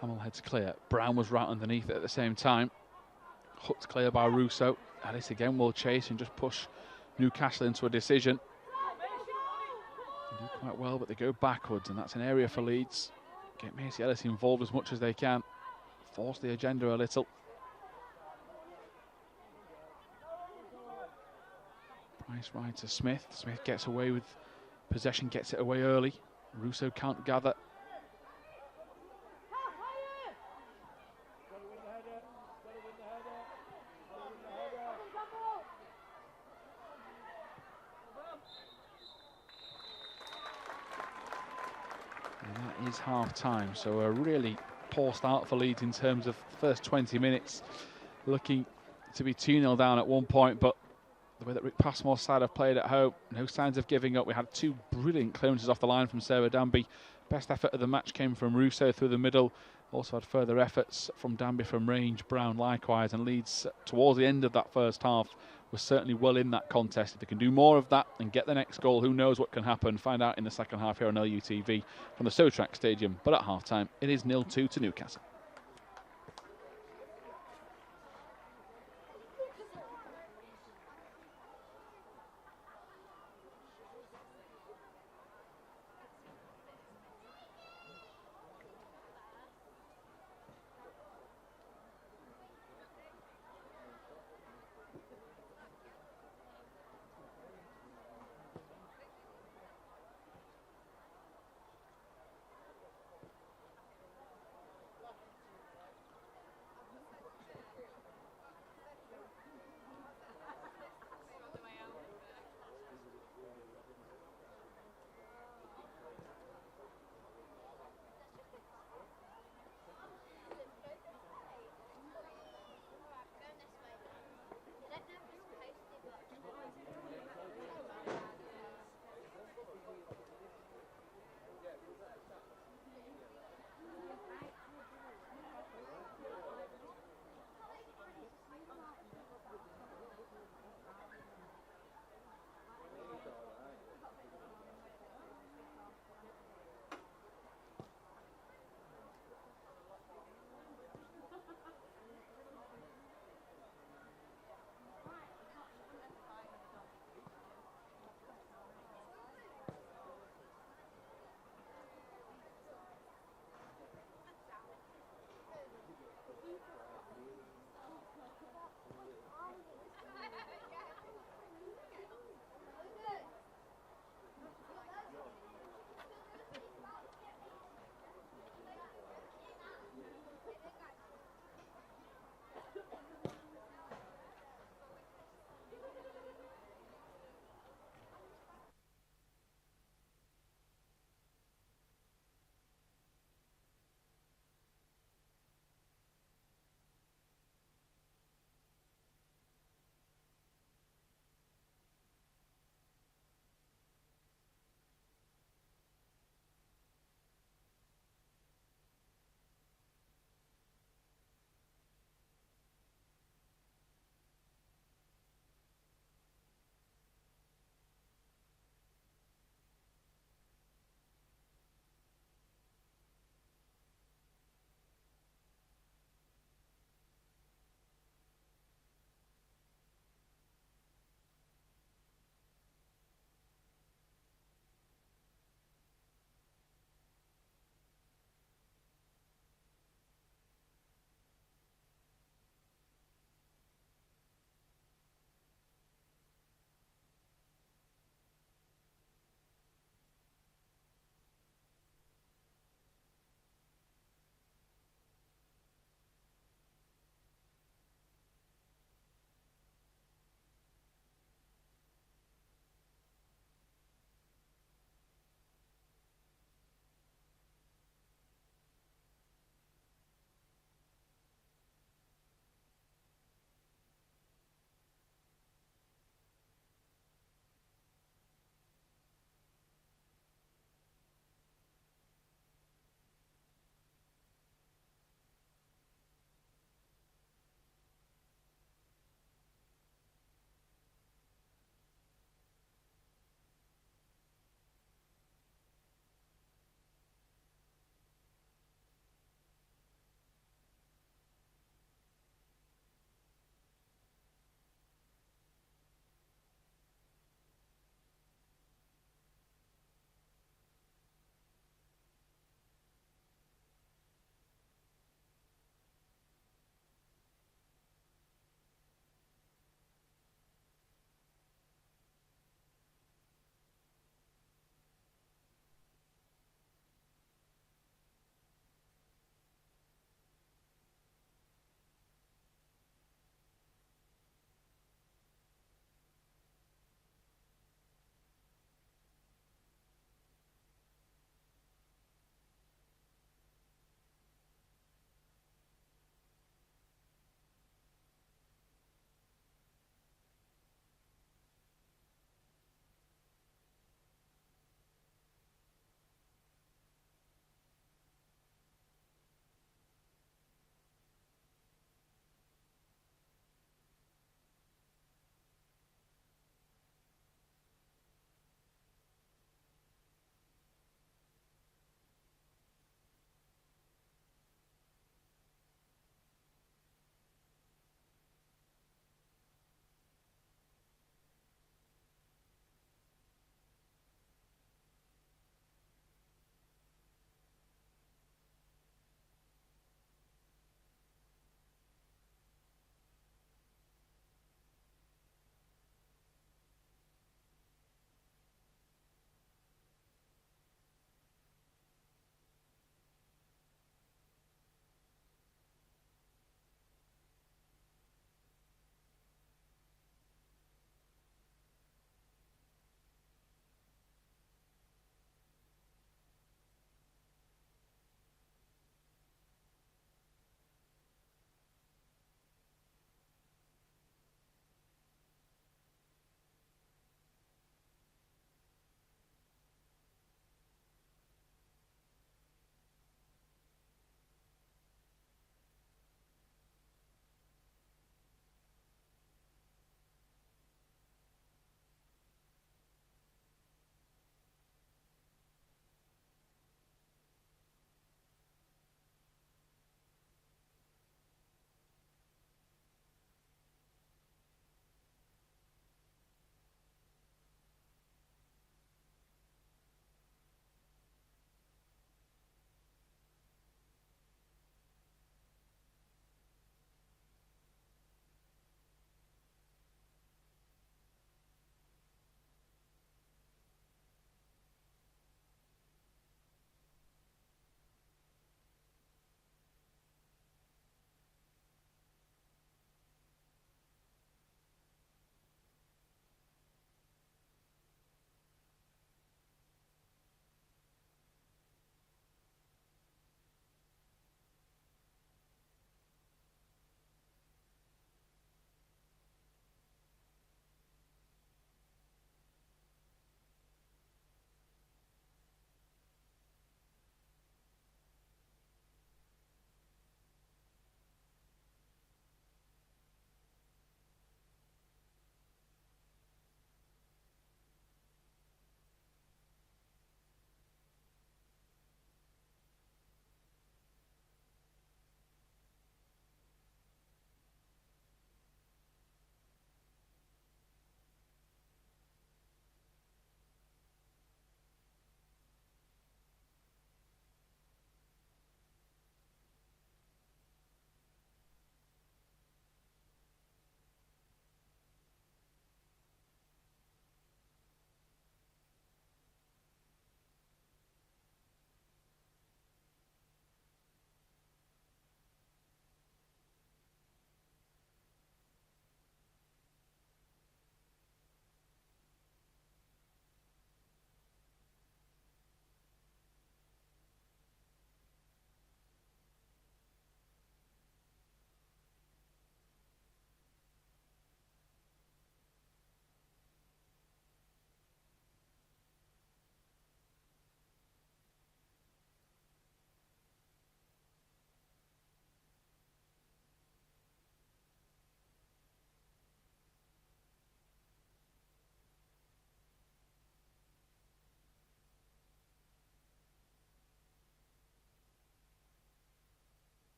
Hamill heads clear. Brown was right underneath it at the same time. Hooked clear by Russo. Ellis again will chase and just push Newcastle into a decision. They do quite well, but they go backwards, and that's an area for Leeds. Get Macy Ellis involved as much as they can. Force the agenda a little. Price right to Smith. Smith gets away with possession, gets it away early. Russo can't gather. Is half-time, so a really poor start for Leeds in terms of the first 20 minutes, looking to be 2-0 down at one point, but the way that Rick Passmore's side have played at home, no signs of giving up. We had two brilliant clearances off the line from Sarah Danby. Best effort of the match came from Russo through the middle. Also had further efforts from Danby from range, Brown likewise, and Leeds towards the end of that first half was certainly well in that contest. If they can do more of that and get the next goal, who knows what can happen. Find out in the second half here on LUTV from the Sotrac Stadium. But at half-time, it is 0-2 to Newcastle.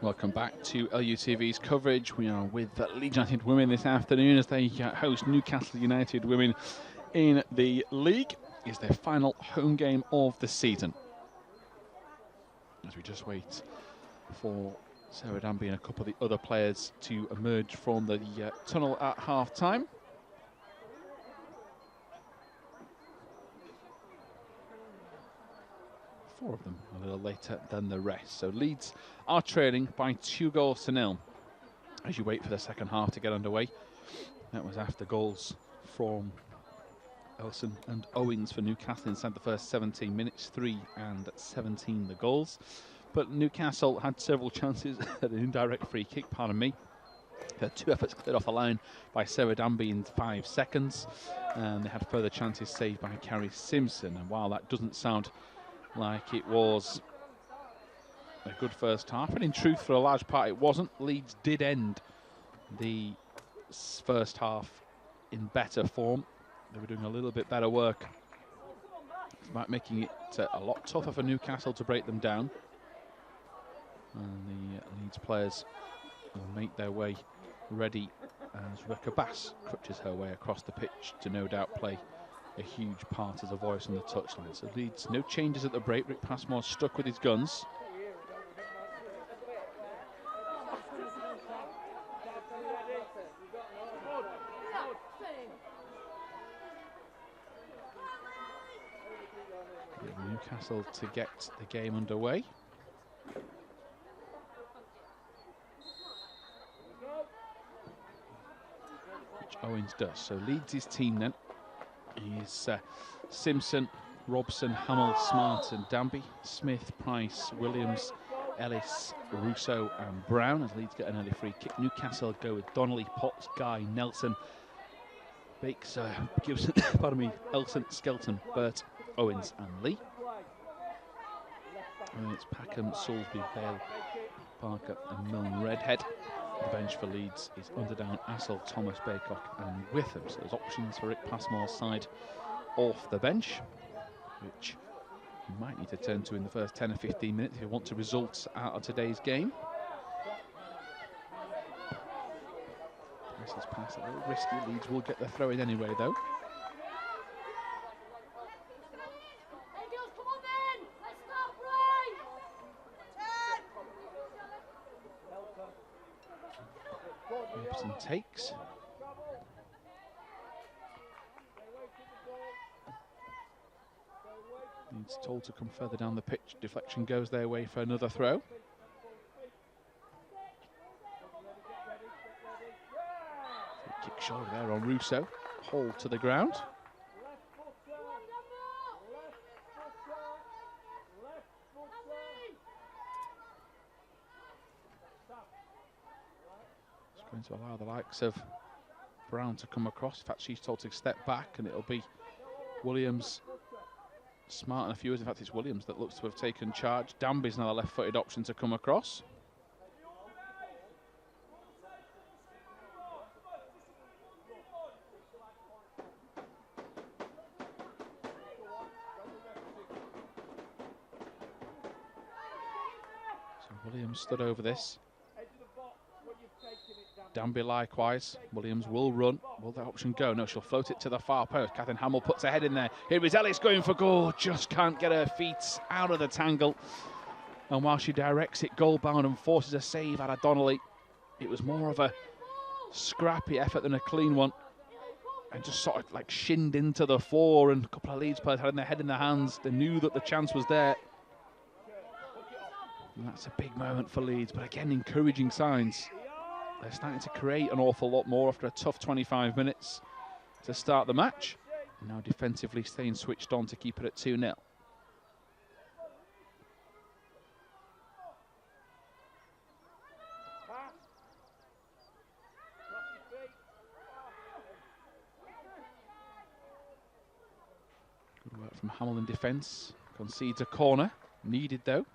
Welcome back to LUTV's coverage. We are with Leeds United Women this afternoon as they host Newcastle United Women in the league. It's their final home game of the season. As we just wait for Sarah Danby and a couple of the other players to emerge from the tunnel at half-time. Four of them a little later than the rest. So Leeds are trailing by 2-0 as you wait for the second half to get underway. That was after goals from Elson and Owens for Newcastle inside the first 17 minutes, 3 and 17 the goals. But Newcastle had several chances at an indirect free kick, pardon me. They had 2 efforts cleared off the line by Sarah Danby in 5 seconds. And they had further chances saved by Carrie Simpson. And while that doesn't sound like it was a good first half, and in truth for a large part it wasn't, Leeds did end the first half in better form. They were doing a little bit better work. It's about making it a lot tougher for Newcastle to break them down. And the Leeds players will make their way ready as Rebecca Bass crutches her way across the pitch to no doubt play a huge part as a voice on the touchline. So Leeds, no changes at the break. Rick Passmore stuck with his guns. Newcastle to get the game underway. Which Owens does. So Leeds' team then is Simpson, Robson, Hamill, Smart and Danby, Smith, Price, Williams, Ellis, Russo and Brown as Leeds get an early free kick. Newcastle go with Donnelly, Potts, Guy, Nelson, Bakes, Gibson, pardon me, Elson, Skelton, Burt, Owens and Lee. And it's Packham, Salisbury, Bale, Parker and Milne Redhead. The bench for Leeds is Underdown, Assel, Thomas, Baycock and Witham. So there's options for Rick Passmore's side off the bench, which you might need to turn to in the first 10 or 15 minutes if you want to results out of today's game. This is pass a little risky. Leeds will get the throw in anyway though. Gibson takes. Leeds told to come further down the pitch. Deflection goes their way for another throw. Kick shoulder there on Russo. Hold to the ground. It's going to allow the likes of Brown to come across. In fact, she's told to step back, and it'll be Williams, Smart and a few others. In fact, it's Williams that looks to have taken charge. Danby's now the left-footed option to come across. So Williams stood over this. Danby likewise. Williams will run. Will that option go? No, she'll float it to the far post. Catherine Hamill puts her head in there. Here is Ellis going for goal. Just can't get her feet out of the tangle. And while she directs it goal bound and forces a save out of Donnelly, it was more of a scrappy effort than a clean one. And just sort of like shinned into the floor, and a couple of Leeds players had their head in their hands. They knew that the chance was there. And that's a big moment for Leeds, but again, encouraging signs. They're starting to create an awful lot more after a tough 25 minutes to start the match. And now defensively staying switched on to keep it at 2-0. Good work from Hamill in defence. Concedes a corner. Needed though.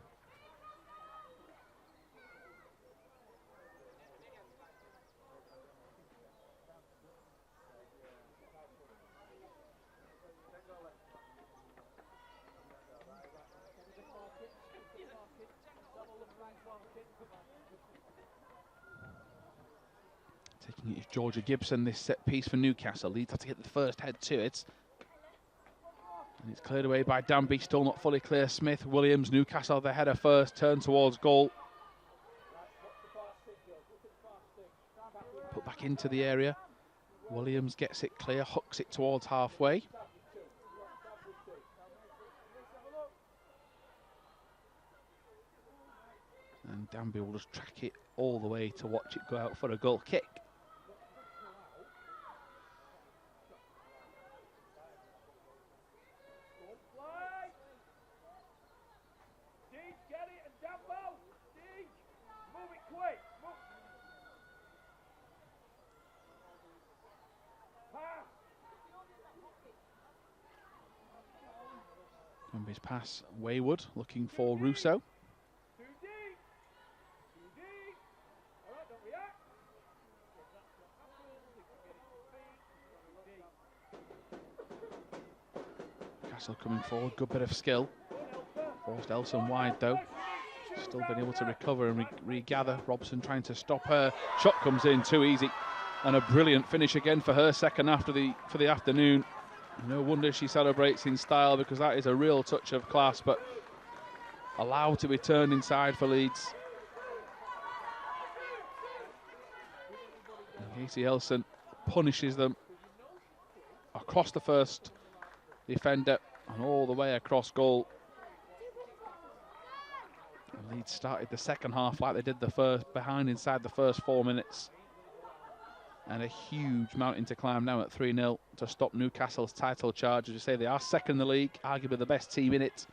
Taking it is Georgia Gibson, this set piece for Newcastle. Leeds had to hit the first head to it. And it's cleared away by Danby, still not fully clear. Smith, Williams, Newcastle, the header first, turn towards goal. Put back into the area. Williams gets it clear, hooks it towards halfway. And Danby will just track it all the way to watch it go out for a goal kick. Danby's pass wayward, looking for Russo. Castle coming forward, good bit of skill. Forced Elson wide though. Still been able to recover and regather. Robson trying to stop her. Shot comes in too easy. And a brilliant finish again for her, second for the afternoon. No wonder she celebrates in style, because that is a real touch of class, but allowed to be turned inside for Leeds. And Casey Elson punishes them across the first defender and all the way across goal. And Leeds started the second half like they did the first, behind inside the first 4 minutes. And a huge mountain to climb now at 3-0 to stop Newcastle's title charge. As you say, they are second in the league, arguably the best team in it.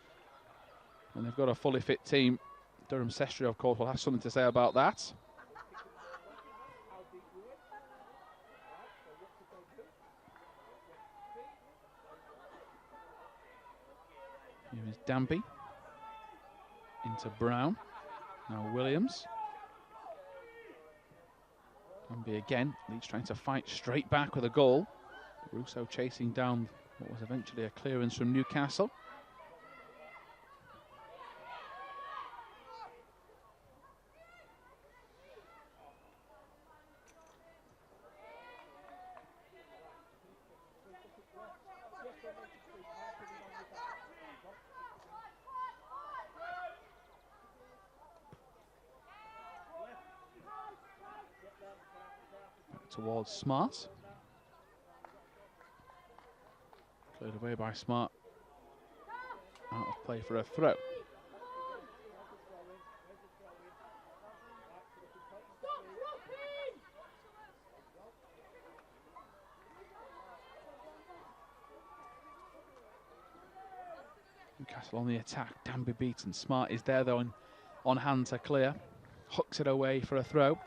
And they've got a fully fit team. Durham Sestri, of course, will have something to say about that. Here is Danby. Into Brown. Now Williams. Danby again. Leeds trying to fight straight back with a goal. Russo chasing down what was eventually a clearance from Newcastle. Towards Smart. Cleared away by Smart. Out of play for a throw. Newcastle on the attack. Danby beaten. Smart is there though, and on hand to clear. Hooks it away for a throw.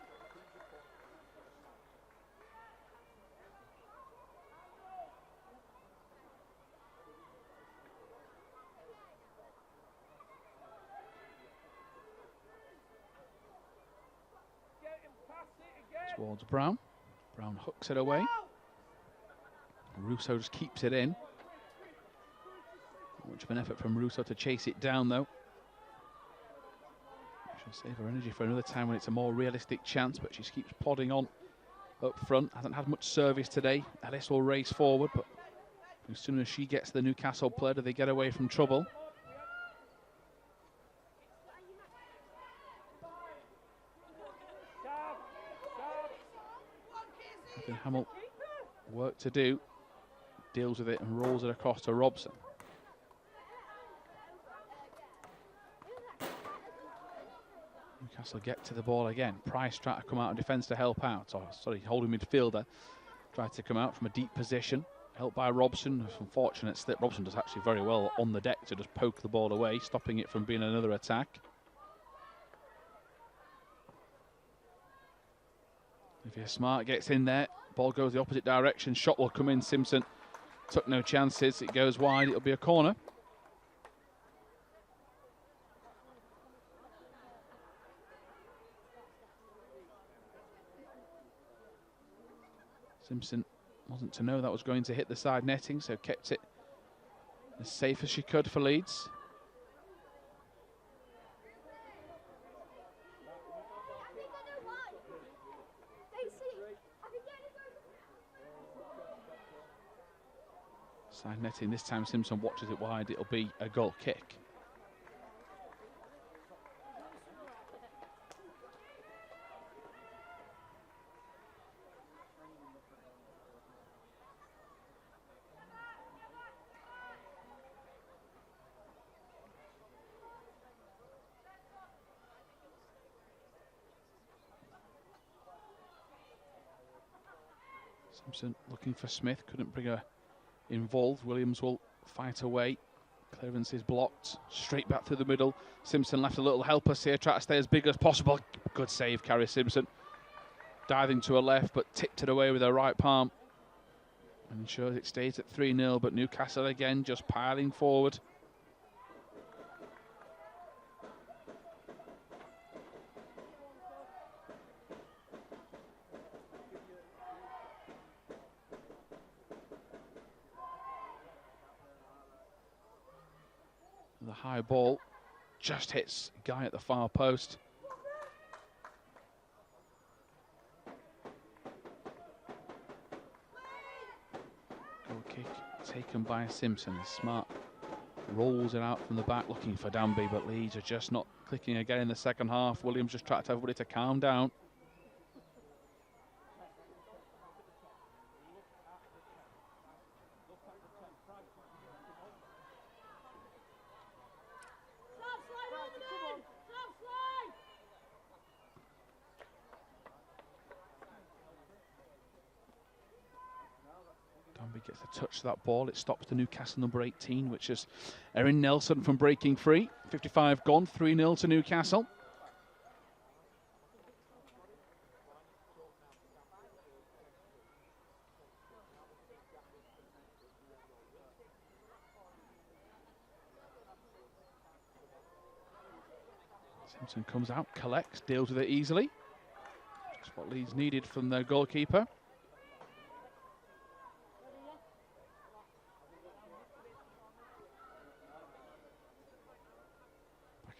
Towards Brown. Brown hooks it away. Russo just keeps it in. Much of an effort from Russo to chase it down though. She'll save her energy for another time when it's a more realistic chance, but she keeps plodding on up front. Hasn't had much service today. Ellis will race forward, but as soon as she gets the Newcastle player, do they get away from trouble? Hamill, work to do, deals with it and rolls it across to Robson. Newcastle get to the ball again. Price tried to come out of defence to help out. Oh, sorry, holding midfielder tried to come out from a deep position, helped by Robson. Unfortunate slip. Robson does actually very well on the deck to just poke the ball away, stopping it from being another attack. Olivia Smart gets in there. Ball goes the opposite direction. Shot will come in. Simpson took no chances. It goes wide. It'll be a corner. Simpson wasn't to know that was going to hit the side netting, so kept it as safe as she could for Leeds. Side netting, this time Simpson watches it wide, it'll be a goal kick. Simpson looking for Smith, couldn't bring her involved. Williams will fight away. Clearance is blocked. Straight back through the middle. Simpson left a little helper here, try to stay as big as possible. Good save, Carrie Simpson. Diving to her left, but tipped it away with her right palm. And ensures it stays at 3-0, but Newcastle again just piling forward. The high ball just hits Guy at the far post. Goal kick taken by Simpson. Smart rolls it out from the back looking for Danby, but Leeds are just not clicking again in the second half. Williams just tried to tell everybody to calm down. Danby gets a touch to that ball. It stops the Newcastle number 18, which is Erin Nelson from breaking free. 55 gone, 3-0 to Newcastle. Simpson comes out, collects, deals with it easily. Just what Leeds needed from their goalkeeper.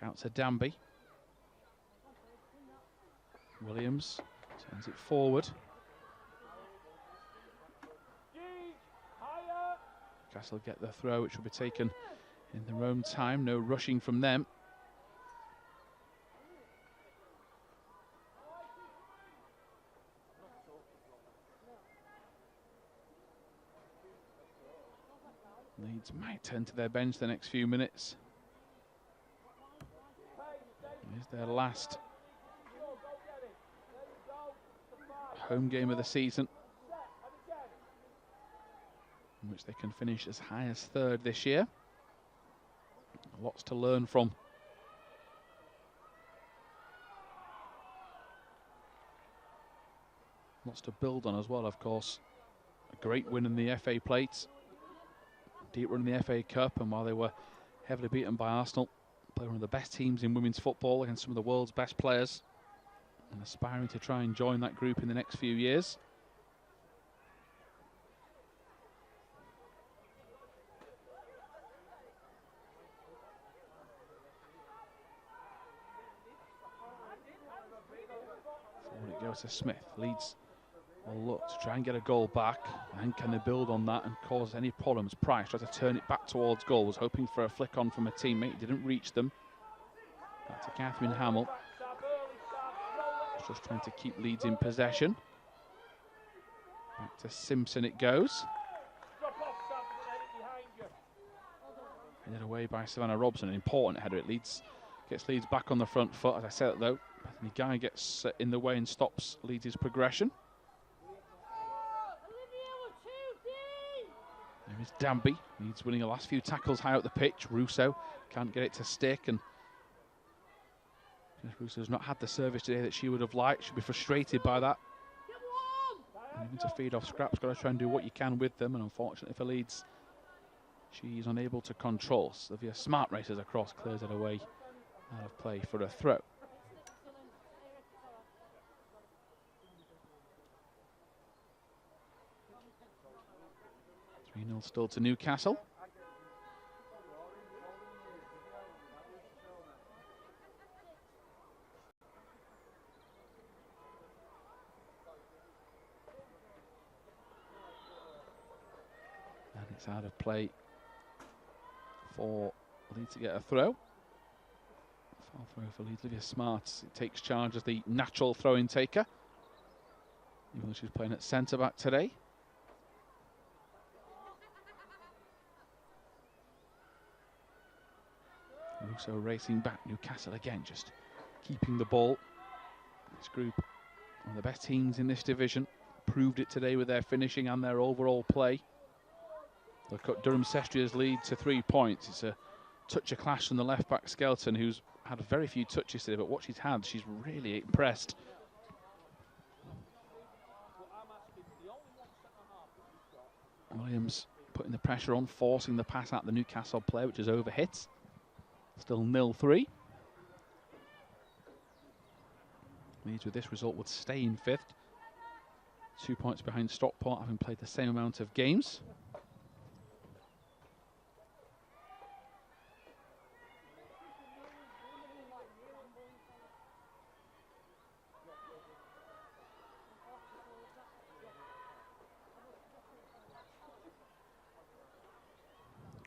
Out to Danby. Williams sends it forward. Newcastle get the throw, which will be taken in their own time. No rushing from them. Leeds might turn to their bench the next few minutes. It is their last home game of the season, in which they can finish as high as third this year. Lots to learn from. Lots to build on as well, of course. A great win in the FA Plate, deep run in the FA Cup, and while they were heavily beaten by Arsenal, play one of the best teams in women's football against some of the world's best players, and aspiring to try and join that group in the next few years. Forward it goes to Smith. Leeds will look to try and get a goal back, and can they build on that and cause any problems? Price tried to turn it back towards goal, was hoping for a flick on from a teammate, didn't reach them. Back to Catherine Hamill. Just trying to keep Leeds in possession. Back to Simpson it goes. Headed away by Savannah Robson, an important header. It gets Leeds back on the front foot. As I said though, Bethany Guy gets in the way and stops Leeds' progression. There is Danby. Leeds winning the last few tackles high up the pitch. Russo can't get it to stick, and Russo's not had the service today that she would have liked. She'll be frustrated by that. You need to feed off scraps, got to try and do what you can with them, and unfortunately for Leeds, she's unable to control. Sylvia Smart races across, clears it away out of play for a throw. 3-0 still to Newcastle. And It's out of play for Leeds to get a throw. Foul throw for Leeds. Lydia Smart takes charge as the natural throw-in taker, even though she's playing at centre-back today. Also racing back. Newcastle again, just keeping the ball. This group, one of the best teams in this division, proved it today with their finishing and their overall play. They'll cut Durham Sestria's lead to 3 points. It's a touch of clash from the left-back Skelton, who's had very few touches today, but what she's had, she's really impressed. Williams putting the pressure on, forcing the pass out the Newcastle player, which is overhit. Still 0-3. Leeds with this result would stay in 5th. 2 points behind Stockport, having played the same amount of games.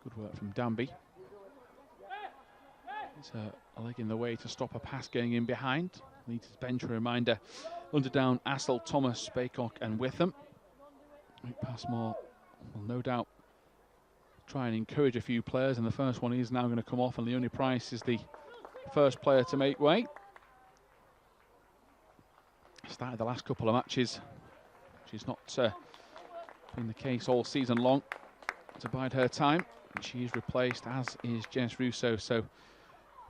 Good work from Danby. It's a leg in the way to stop a pass going in behind. Leeds bench, a reminder: Underdown, Assel, Thomas, Baycock and Witham. Passmore will no doubt try and encourage a few players, and the first one is now going to come off, and Leonie Price is the first player to make way. Started the last couple of matches. She's not been the case all season long to bide her time. And she is replaced, as is Jess Russo. So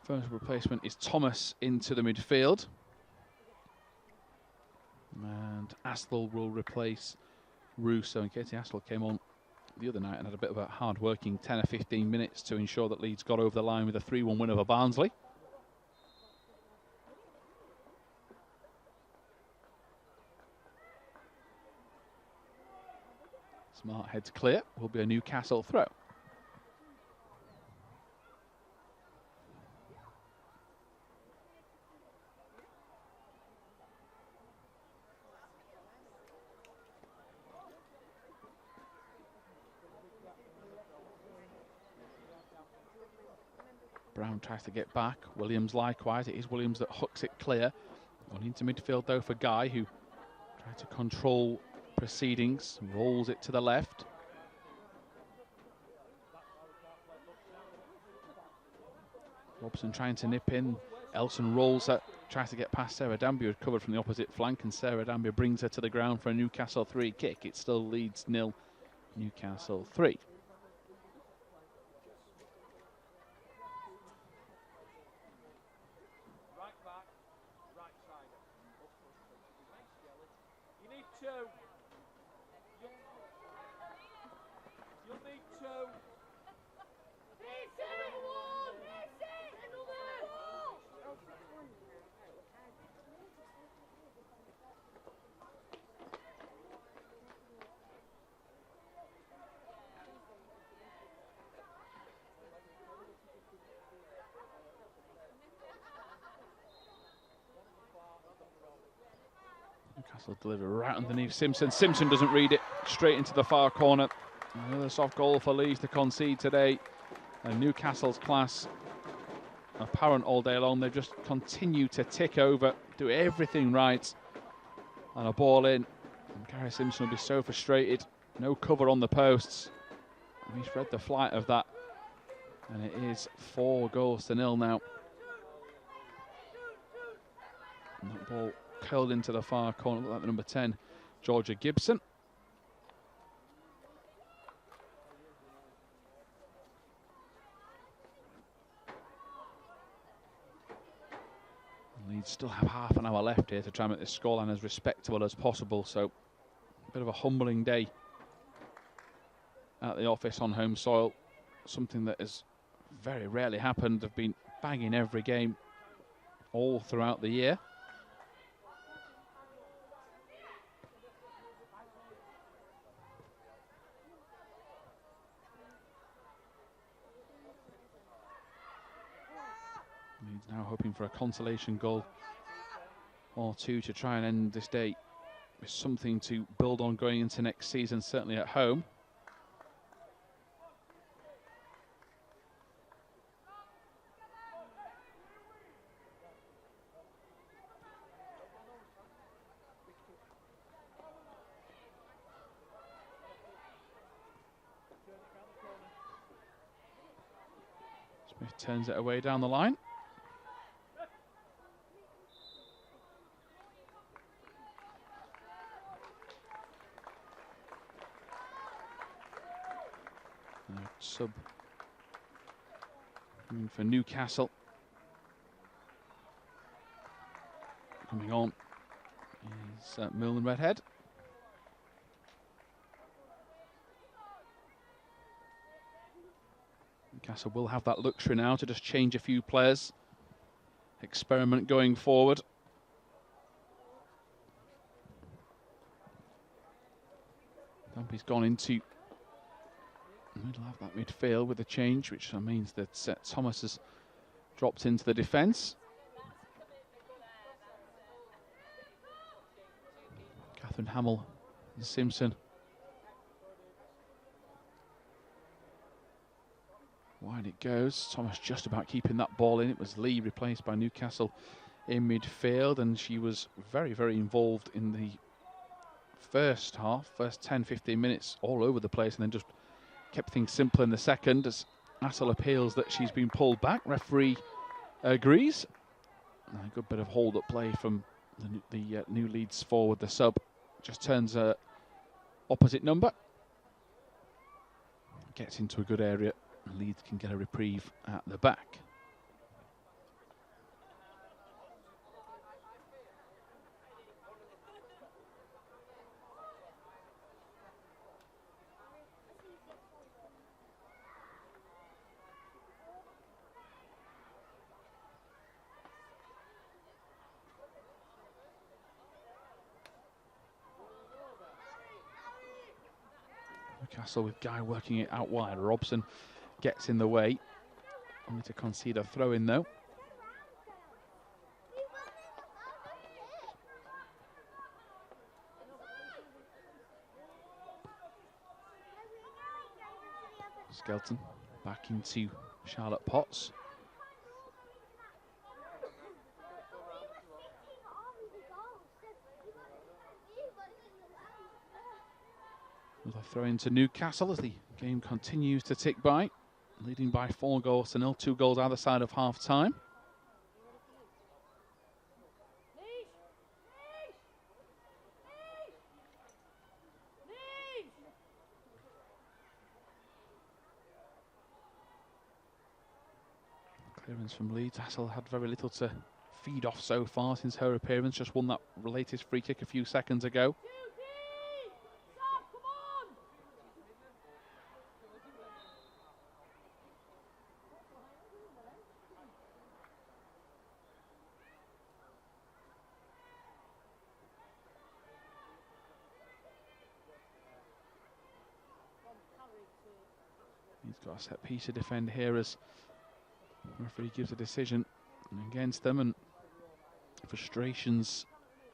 first replacement is Thomas into the midfield. And Astle will replace Russo. And Katie Astle came on the other night and had a bit of a hard-working 10 or 15 minutes to ensure that Leeds got over the line with a 3-1 win over Barnsley. Smart heads clear. Will be a Newcastle throw. Brown tries to get back. Williams likewise. It is Williams that hooks it clear. On into midfield though for Guy, who tried to control proceedings. Rolls it to the left. Robson trying to nip in. Elson rolls that, tries to get past Sarah Danby, who had covered from the opposite flank, and Sarah Danby brings her to the ground for a Newcastle 3 kick. It still Leeds 0, Newcastle 3. Newcastle deliver right underneath Simpson. Simpson doesn't read it, straight into the far corner. Another soft goal for Leeds to concede today. And Newcastle's class apparent all day long. They just continue to tick over, do everything right. And a ball in. And Gary Simpson will be so frustrated. No cover on the posts. And he's read the flight of that. And it is 4-0 now. And that ball curled into the far corner, like the number 10, Georgia Gibson. Leeds still have half an hour left here to try and make this scoreline as respectable as possible, so a bit of a humbling day at the office on home soil, something that has very rarely happened. They've been banging every game all throughout the year. Leeds now hoping for a consolation goal or two to try and end this day with something to build on going into next season, certainly at home. Smith turns it away down the line. Sub coming for Newcastle. Coming on is Milne Redhead. Newcastle will have that luxury now to just change a few players. Experiment going forward. Dumpy's gone into the middle of that midfield with a change, which means that Thomas has dropped into the defence. Catherine Hamill and Simpson. Wide it goes. Thomas just about keeping that ball in. It was Lee replaced by Newcastle in midfield, and she was very, very involved in the first half, first 10-15 minutes, all over the place, and then just kept things simple in the second as Assel appeals that she's been pulled back. Referee agrees. A good bit of hold-up play from the new Leeds forward. The sub just turns opposite number. Gets into a good area. Leeds can get a reprieve at the back. Newcastle with Guy working it out wide. Robson gets in the way. Only to concede a throw in though. Skelton back into Charlotte Potts. Another throw into Newcastle as the game continues to tick by. Leading by 4-0, 2 goals either side of half time. Clearance from Leeds. Assel had very little to feed off so far since her appearance. Just won that latest free kick a few seconds ago. He's got a set piece to defend here as the referee gives a decision against them, and frustrations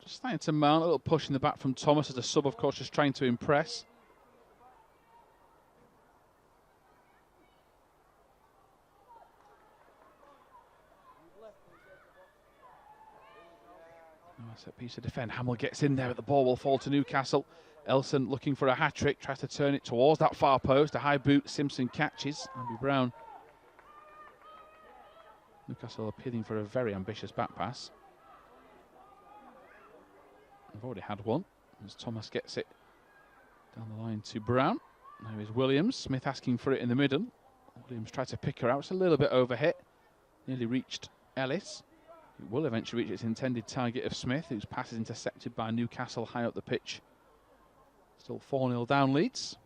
just starting to mount. A little push in the back from Thomas as the sub, of course, just trying to impress. A set piece to defend. Hamill gets in there, but the ball will fall to Newcastle. Elson looking for a hat-trick, tries to turn it towards that far post. A high boot, Simpson catches. Abby Brown. Newcastle appealing for a very ambitious back pass. They've already had one, as Thomas gets it down the line to Brown. Now is Williams. Smith asking for it in the middle. Williams tried to pick her out. It's a little bit overhit. Nearly reached Ellis. It will eventually reach its intended target of Smith, whose pass is intercepted by Newcastle high up the pitch. Still 4-0 down Leeds.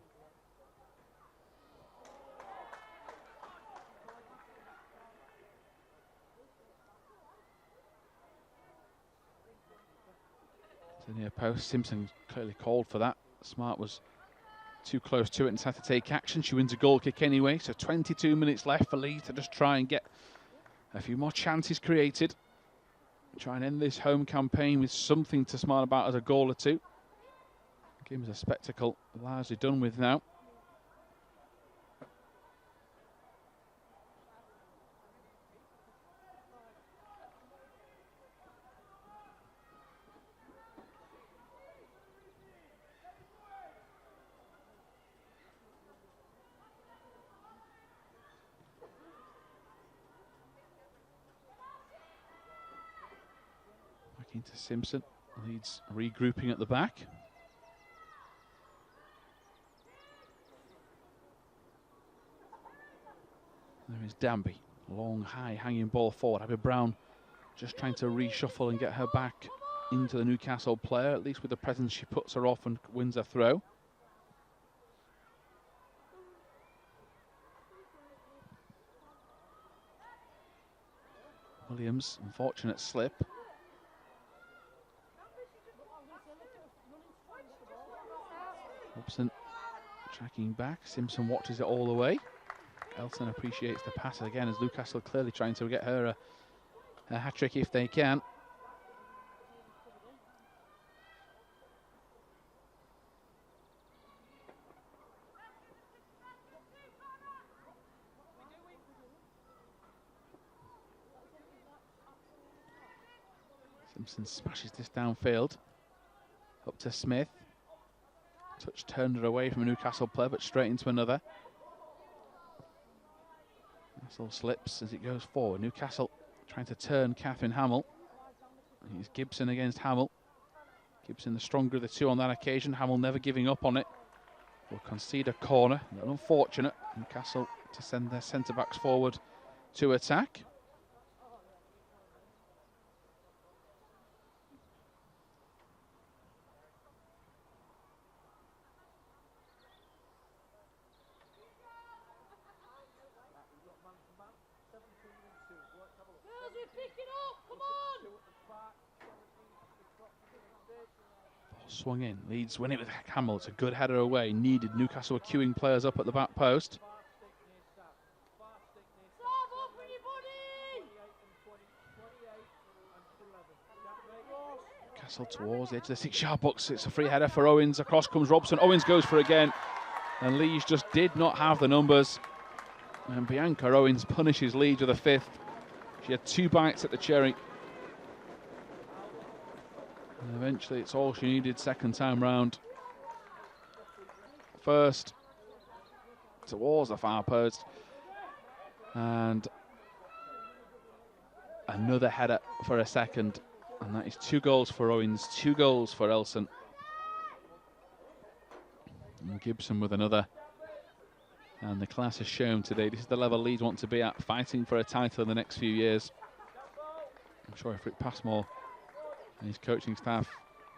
To the near post. Simpson clearly called for that. Smart was too close to it and had to take action. She wins a goal kick anyway, so 22 minutes left for Leeds to just try and get a few more chances created. Try and end this home campaign with something to smile about as a goal or two. The game is a spectacle, largely done with now. Into Simpson. Leeds regrouping at the back. There is Danby. Long, high, hanging ball forward. Abby Brown just trying to reshuffle and get her back into the Newcastle player. At least with the presence, she puts her off and wins a throw. Williams, unfortunate slip. Robson tracking back. Simpson watches it all the way. Elson appreciates the pass again as Newcastle clearly trying to get her a hat-trick if they can. Simpson smashes this downfield. Up to Smith. Touch turned her away from a Newcastle player, but straight into another. Newcastle slips as it goes forward. Newcastle trying to turn Catherine Hamill. It's Gibson against Hamill. Gibson the stronger of the two on that occasion. Hamill never giving up on it. Will concede a corner. Unfortunate. Newcastle to send their centre-backs forward to attack. Swung in. Leeds win it with Hamill. It's a good header away. Needed. Newcastle were queuing players up at the back post. Newcastle towards the edge of the 6-yard box. It's a free header for Owens. Across comes Robson. Owens goes for it again. And Leeds just did not have the numbers. And Bianca Owens punishes Leeds with a fifth. She had 2 bites at the cherry. And eventually it's all she needed second time round. First towards the far post. And another header for a second. And that is 2 goals for Owens, 2 goals for Elson. And Gibson with another. And the class has shown today this is the level Leeds want to be at, fighting for a title in the next few years. I'm sure if Rick Passmore and his coaching staff,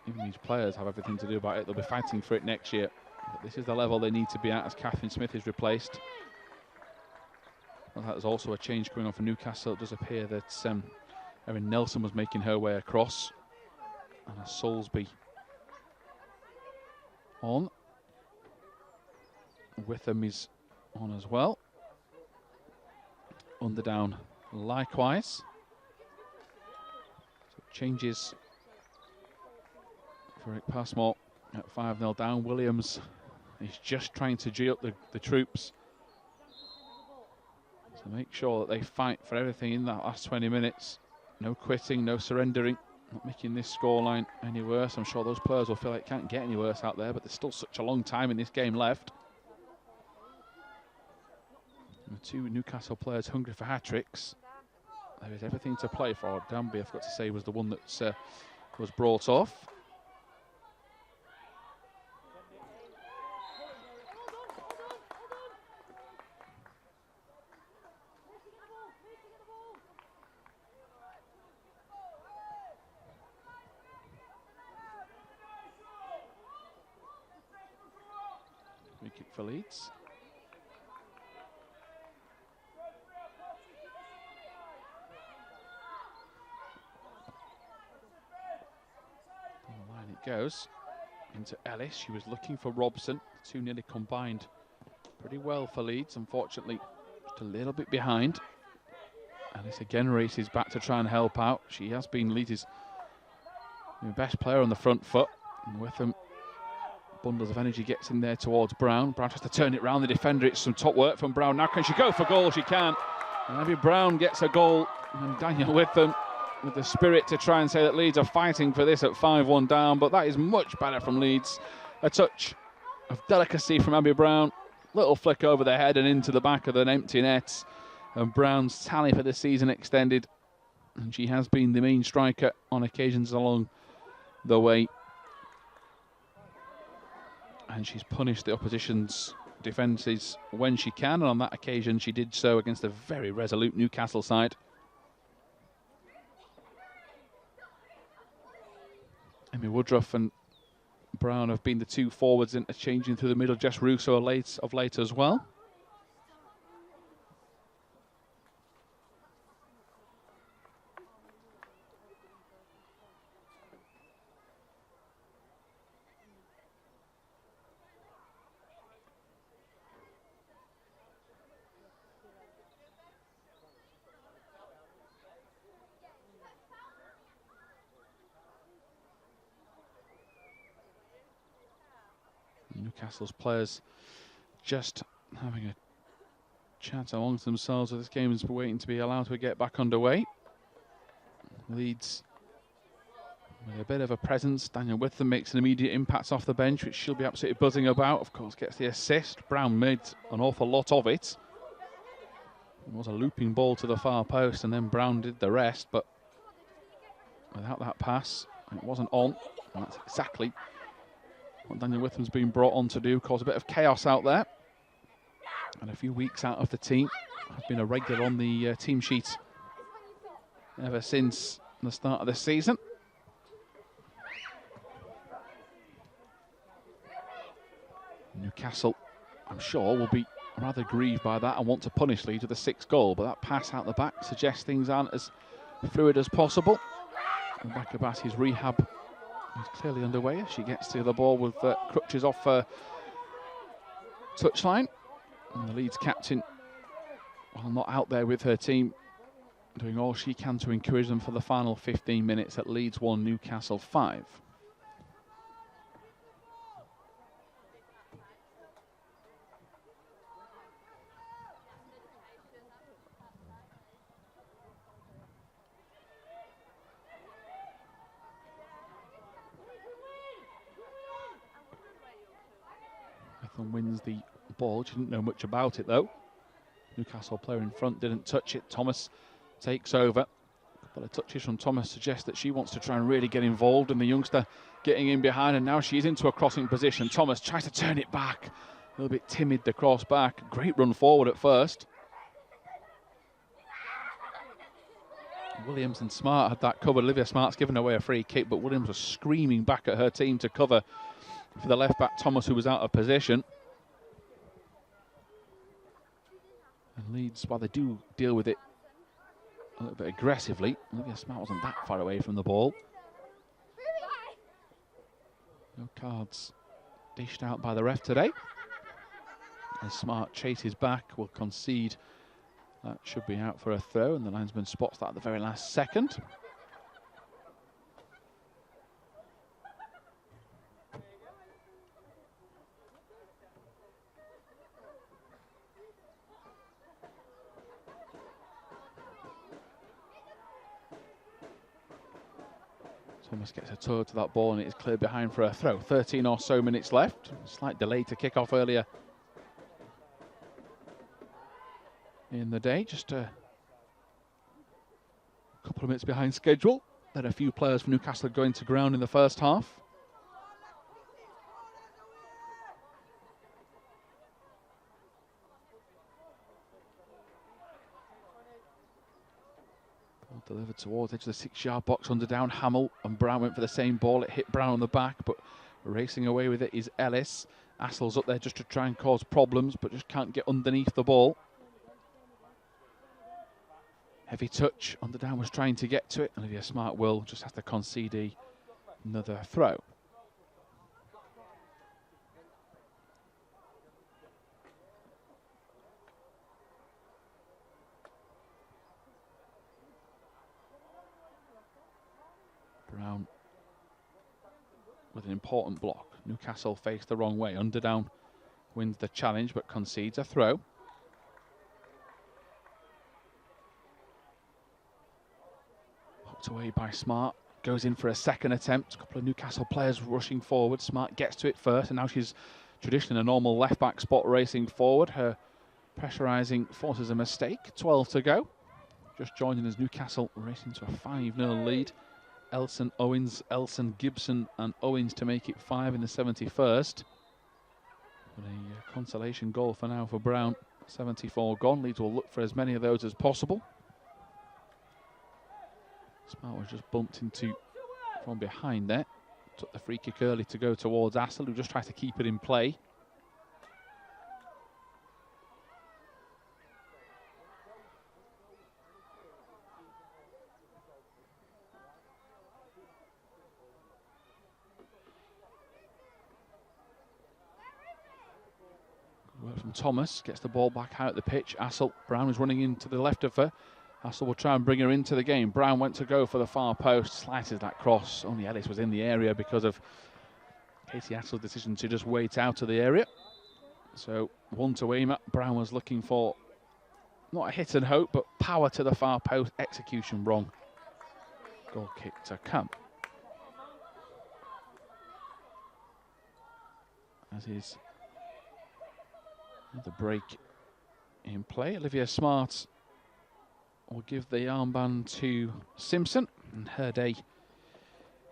even these players, have everything to do about it, they'll be fighting for it next year. But this is the level they need to be at as Catherine Smith is replaced. Well, there's also a change going on for Newcastle. It does appear that Erin Nelson was making her way across. And a Soulsby on. Witham is on as well. Underdown likewise. So changes for Rick Passmore at 5-0 down. Williams is just trying to G up the troops to make sure that they fight for everything in that last 20 minutes. No quitting, no surrendering, not making this scoreline any worse. I'm sure those players will feel like it can't get any worse out there, but there's still such a long time in this game left. And the 2 Newcastle players hungry for hat-tricks. There is everything to play for. Danby, I forgot to say, was the one that was brought off. Free kick for Leeds. Goes into Ellis. She was looking for Robson. The 2 nearly combined pretty well for Leeds. Unfortunately, just a little bit behind. Ellis again races back to try and help out. She has been Leeds' best player on the front foot. And with them, bundles of energy gets in there towards Brown. Brown tries to turn it round the defender. It's some top work from Brown. Now can she go for goal? She can. And Abby Brown gets a goal. And Daniel with them, with the spirit to try and say that Leeds are fighting for this at 5-1 down, but that is much better from Leeds. A touch of delicacy from Abby Brown. Little flick over the head and into the back of an empty net. And Brown's tally for the season extended and she has been the main striker on occasions along the way. And she's punished the opposition's defences when she can, and on that occasion she did so against a very resolute Newcastle side. Amy Woodruff and Brown have been the two forwards interchanging through the middle. Jess Russo of late as well. Newcastle's players just having a chat amongst themselves as this game is waiting to be allowed to get back underway. Leeds with a bit of a presence. Daniel Witham makes an immediate impact off the bench, which she'll be absolutely buzzing about. Of course, gets the assist. Brown made an awful lot of it. It was a looping ball to the far post, and then Brown did the rest, but without that pass, it wasn't on. And that's exactly what Daniel Witham's been brought on to do, cause a bit of chaos out there. And a few weeks out of the team, has been a regular on the team sheet ever since the start of the season. Newcastle, I'm sure, will be rather grieved by that and want to punish Leeds with a 6th goal, but that pass out the back suggests things aren't as fluid as possible. Rebecca Bassey's rehab is clearly underway as she gets to the ball with crutches off her touchline. And the Leeds captain, while not out there with her team, doing all she can to encourage them for the final 15 minutes at Leeds 1, Newcastle 5. And wins the ball. She didn't know much about it though. Newcastle player in front didn't touch it. Thomas takes over. A couple of touches from Thomas suggest that she wants to try and really get involved, and the youngster getting in behind, and now she's into a crossing position. Thomas tries to turn it back. A little bit timid, the cross back. Great run forward at first. Williams and Smart had that covered. Olivia Smart's given away a free kick, but Williams was screaming back at her team to cover for the left back Thomas, who was out of position. And Leeds, while they do deal with it a little bit aggressively, Olivia Smart wasn't that far away from the ball. No cards dished out by the ref today. As Smart chases back, will concede. That should be out for a throw, and the linesman spots that at the very last second. Thomas gets a toe to that ball, and it is cleared behind for a throw. 13 or so minutes left. Slight delay to kick off earlier in the day. Just a couple of minutes behind schedule. Then a few players from Newcastle going to ground in the first half. Delivered towards the edge of the 6-yard box under down. Hamill and Brown went for the same ball. It hit Brown on the back, but racing away with it is Ellis. Assel's up there just to try and cause problems, but just can't get underneath the ball. Heavy touch. Underdown was trying to get to it. Olivia Smart will just have to concede another throw. Brown with an important block. Newcastle faced the wrong way. Underdown wins the challenge but concedes a throw. Hooked away by Smart. Goes in for a second attempt. A couple of Newcastle players rushing forward. Smart gets to it first, and now she's traditionally in a normal left-back spot racing forward. Her pressurising forces a mistake. 12 to go. just joining us. Newcastle racing to a 5-0 lead. Elson, Owens, Elson, Gibson and Owens to make it 5 in the 71st. But a consolation goal for now for Brown. 74 gone. Leeds will look for as many of those as possible. Smart was just bumped into from behind there. Took the free kick early to go towards Assel, who just tries to keep it in play. Good work from Thomas, gets the ball back out the pitch. Assel, Brown is running into the left of her. Assel will try and bring her into the game. Brown went to go for the far post, slices that cross. Only Ellis was in the area because of Casey Assel's decision to just wait out of the area. So one to aim at. Brown was looking for not a hit and hope, but power to the far post. Execution wrong. Goal kick to come. As is the break in play. Olivia Smart will give the armband to Simpson, and her day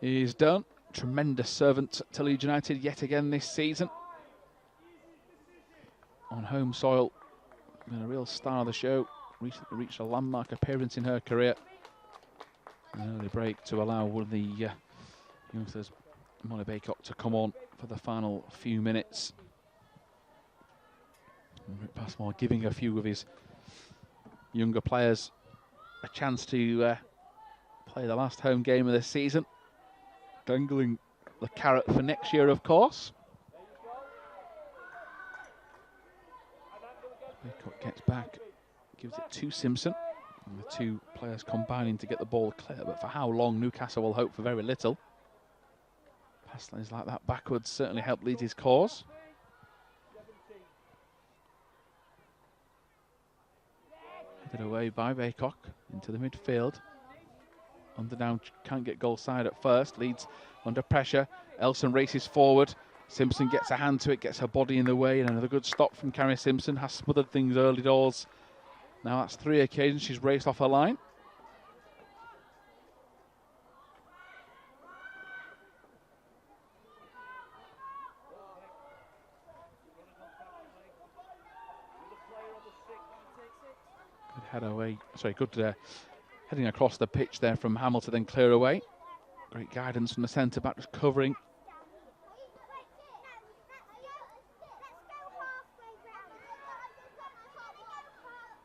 is done. Tremendous servant to Leeds United yet again this season. On home soil, been a real star of the show. Recently reached a landmark appearance in her career. An early break to allow one of the youngsters, Molly Baycock, to come on for the final few minutes. And Rick Passmore giving a few of his younger players a chance to play the last home game of the season. Dangling the carrot for next year, of course. Baycock gets back, gives it to Simpson. And the two players combining to get the ball clear, but for how long? Newcastle will hope for very little. Pass lanes like that backwards certainly help lead his cause. Headed away by Baycock into the midfield. Underdown can't get goal side at first. Leeds under pressure. Elson races forward. Simpson gets a hand to it, gets her body in the way, and another good stop from Carrie Simpson. Has smothered things early doors. Now that's 3 occasions she's raced off her line. Good head away. Sorry, good heading across the pitch there from Hamill to then clear away. Great guidance from the centre back, just covering.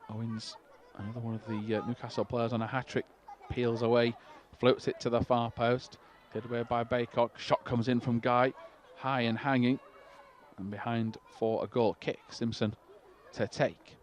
Owens, another one of the Newcastle players on a hat-trick, peels away, floats it to the far post. Hit away by Baycock. Shot comes in from Guy, high and hanging, and behind for a goal kick. Simpson to take.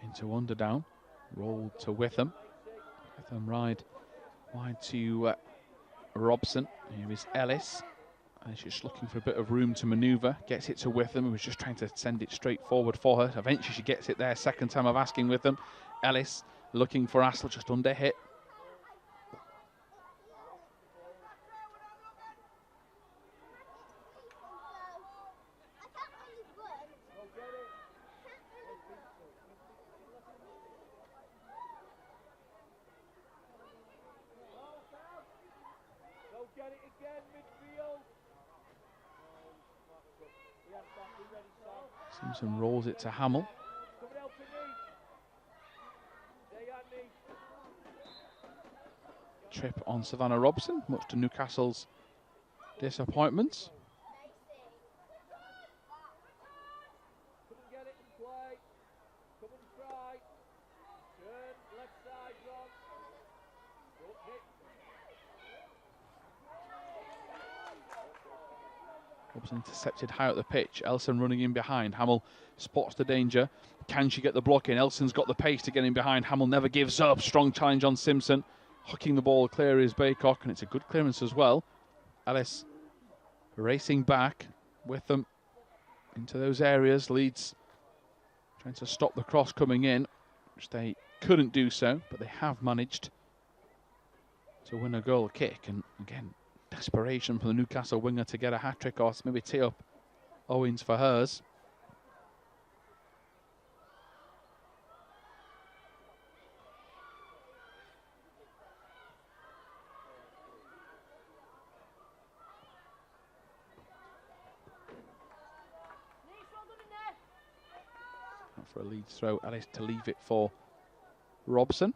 Into Underdown, rolled to Witham. Witham wide to Robson. Here is Ellis. And she's looking for a bit of room to manoeuvre. Gets it to Witham, who was just trying to send it straight forward for her. Eventually she gets it there, second time of asking Witham. Ellis looking for Assel, just under hit. Simpson rolls it to Hamill. Trip on Savannah Robson, much to Newcastle's disappointment. Robson intercepted high up the pitch. Elson running in behind. Hamill spots the danger. Can she get the block in? Elson's got the pace to get in behind. Hamill never gives up. Strong challenge on Simpson. Hooking the ball clear is Baycock, and it's a good clearance as well. Ellis racing back with them. into those areas. Leeds trying to stop the cross coming in, which they couldn't do so, but they have managed to win a goal kick. And again, desperation for the Newcastle winger to get a hat-trick or maybe tee up Owens for hers. For a Leeds throw, Ellis to leave it for Robson.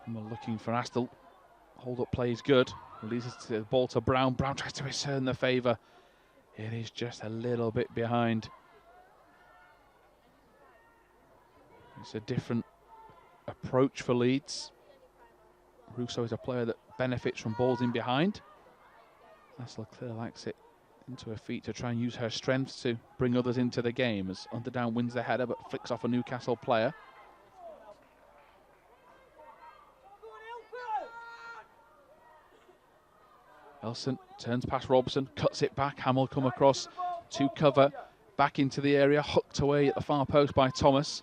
And we're looking for Astle. Hold up play is good. Releases the ball to Brown. Brown tries to return the favour. It is just a little bit behind. It's a different approach for Leeds. Russo is a player that benefits from balls in behind. Astle clearly likes it into her feet to try and use her strength to bring others into the game, as Underdown wins the header but flicks off a Newcastle player. Elson turns past Robson, cuts it back. Hamill come across to cover, back into the area, hooked away at the far post by Thomas.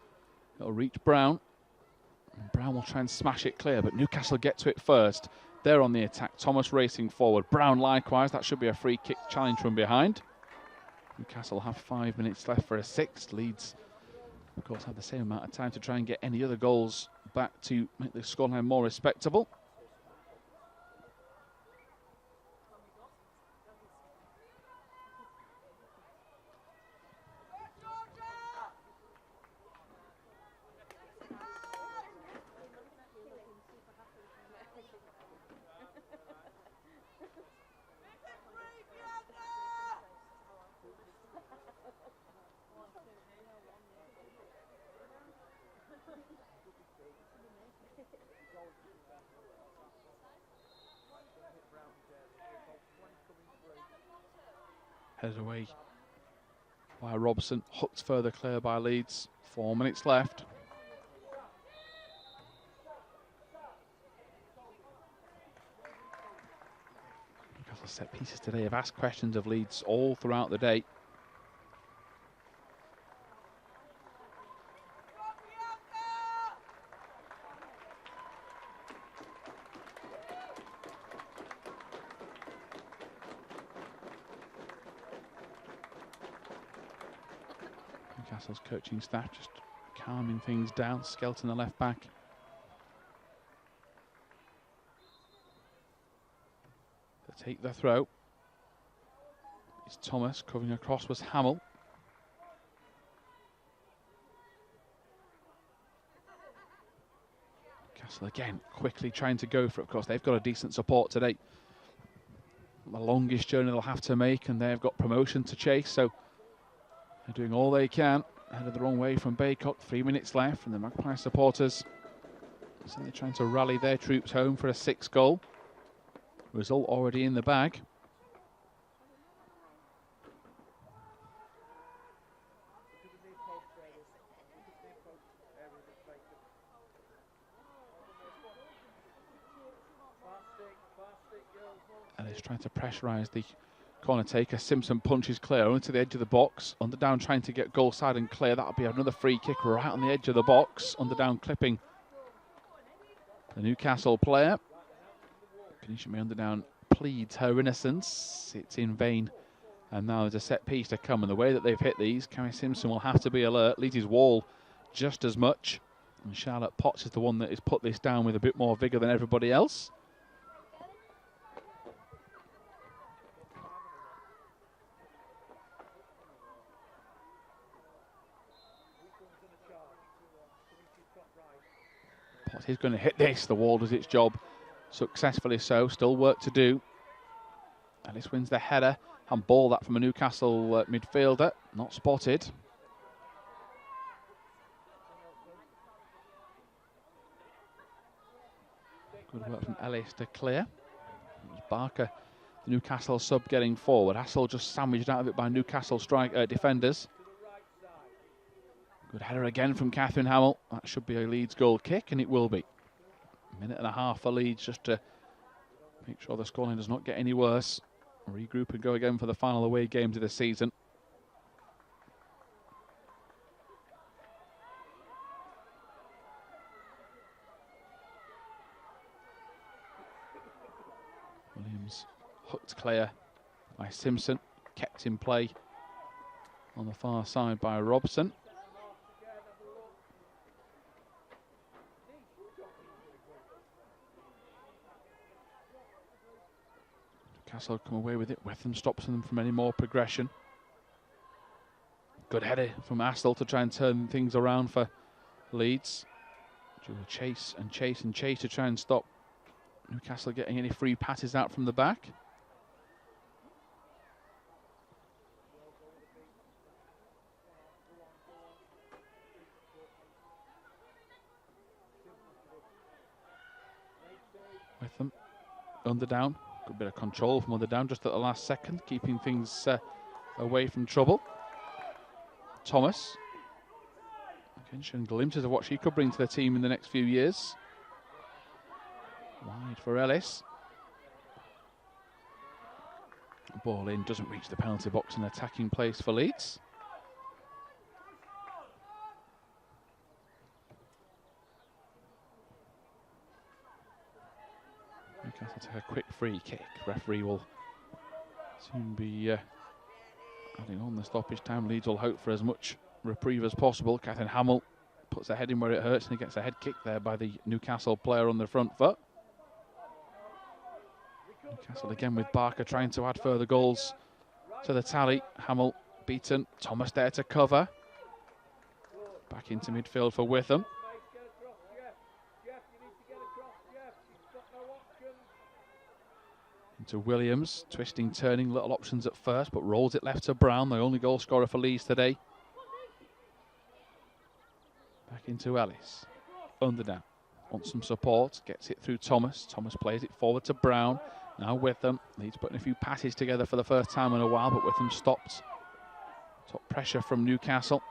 It'll reach Brown. And Brown will try and smash it clear, but Newcastle get to it first. They're on the attack. Thomas racing forward. Brown likewise. That should be a free kick challenge from behind. Newcastle have 5 minutes left for a sixth. Leeds, of course, have the same amount of time to try and get any other goals back to make the scoreline more respectable. Headed away by Robson, hooked further clear by Leeds. 4 minutes left. Newcastle set pieces today have asked questions of Leeds all throughout the day. Newcastle's coaching staff just calming things down. Skelton, the left back. To take the throw. It's Thomas. Covering across was Hamill. Newcastle again quickly trying to go for it. Of course, they've got a decent support today. The longest journey they'll have to make, and they've got promotion to chase, so they're doing all they can. Headed the wrong way from Baycock. 3 minutes left, and the Magpie supporters certainly trying to rally their troops home for a 6th goal. Result already in the bag. And he's trying to pressurise the corner taker. Simpson punches clear only to the edge of the box. Underdown trying to get goal side and clear. That'll be another free kick right on the edge of the box. Underdown clipping the Newcastle player. Kanisha Underdown pleads her innocence. It's in vain. And now there's a set piece to come. And the way that they've hit these, Carrie Simpson will have to be alert. Leeds' wall just as much. And Charlotte Potts is the one that has put this down with a bit more vigour than everybody else. Potts is going to hit this. The wall does its job successfully so. Still work to do. Ellis wins the header and ball that from a Newcastle midfielder. Not spotted. Good work from Ellis to clear. It was Barker, the Newcastle sub, getting forward. Hassel just sandwiched out of it by Newcastle defenders. Good header again from Catherine Hamill. That should be a Leeds goal kick, and it will be. minute and a half for Leeds just to make sure the scoreline does not get any worse. Regroup and go again for the final away games of the season. Williams hooked clear by Simpson, kept in play on the far side by Robson. Newcastle come away with it. Witham stops them from any more progression. Good header from Astle to try and turn things around for Leeds. Will chase and chase and chase to try and stop Newcastle getting any free passes out from the back. Witham under down. Good bit of control from under down just at the last second, keeping things away from trouble. Thomas. Again, showing glimpses of what she could bring to the team in the next few years. Wide for Ellis. Ball in, doesn't reach the penalty box, an attacking place for Leeds. Newcastle take a quick free kick. Referee will soon be adding on the stoppage time. Leeds will hope for as much reprieve as possible. Catherine Hamill puts her head in where it hurts and he gets a head kick there by the Newcastle player on the front foot. Newcastle again with Barker trying to add further goals to the tally. Hamill beaten. Thomas there to cover. Back into midfield for Witham. Into Williams, twisting, turning, little options at first, but rolls it left to Brown, the only goal scorer for Leeds today. Back into Ellis, under down, wants some support, gets it through Thomas. Thomas plays it forward to Brown, now Witham. Leeds putting a few passes together for the first time in a while, but Witham stopped. Top pressure from Newcastle.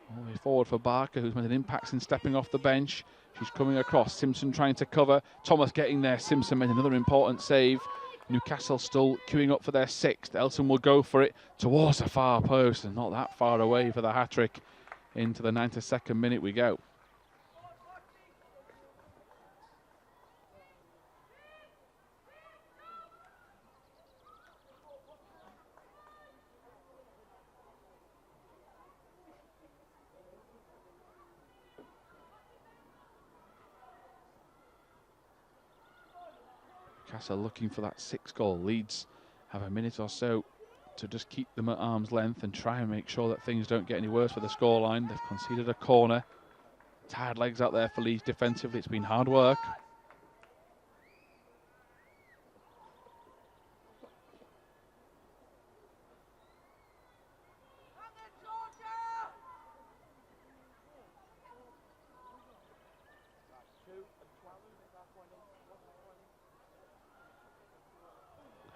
All the way forward for Barker, who's made an impact since stepping off the bench. She's coming across. Simpson trying to cover. Thomas getting there. Simpson made another important save. Newcastle still queuing up for their sixth. Elton will go for it towards the far post and not that far away for the hat-trick. Into the 92nd minute we go. Newcastle looking for that sixth goal. Leeds have a minute or so to just keep them at arm's length and try and make sure that things don't get any worse for the scoreline. They've conceded a corner. Tired legs out there for Leeds defensively. It's been hard work.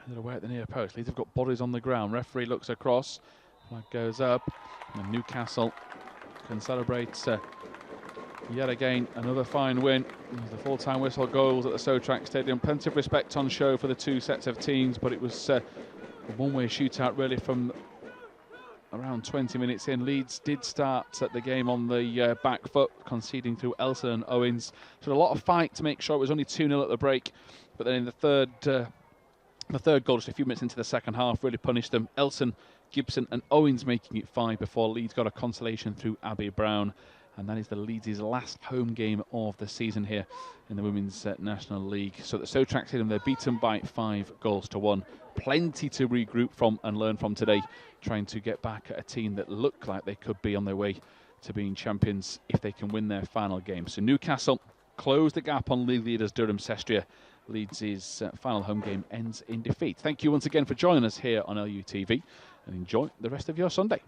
Headed away at the near post. Leeds have got bodies on the ground. Referee looks across. Flag goes up. And Newcastle can celebrate yet again another fine win. The full-time whistle goals at the Sotrac Stadium. Plenty of respect on show for the two sets of teams, but it was a one-way shootout really from around 20 minutes in. Leeds did start at the game on the back foot, conceding through Elson and Owens. So a lot of fight to make sure it was only 2-0 at the break. But then in the third goal, just a few minutes into the second half, really punished them. Elson, Gibson and Owens making it 5 before Leeds got a consolation through Abby Brown. And that is the Leeds' last home game of the season here in the Women's National League. So the Sotrac Stadium, they're beaten by 5-1. Plenty to regroup from and learn from today, trying to get back at a team that look like they could be on their way to being champions if they can win their final game. So Newcastle close the gap on league leaders Durham Sestria. Leeds' final home game ends in defeat. Thank you once again for joining us here on LUTV and enjoy the rest of your Sunday.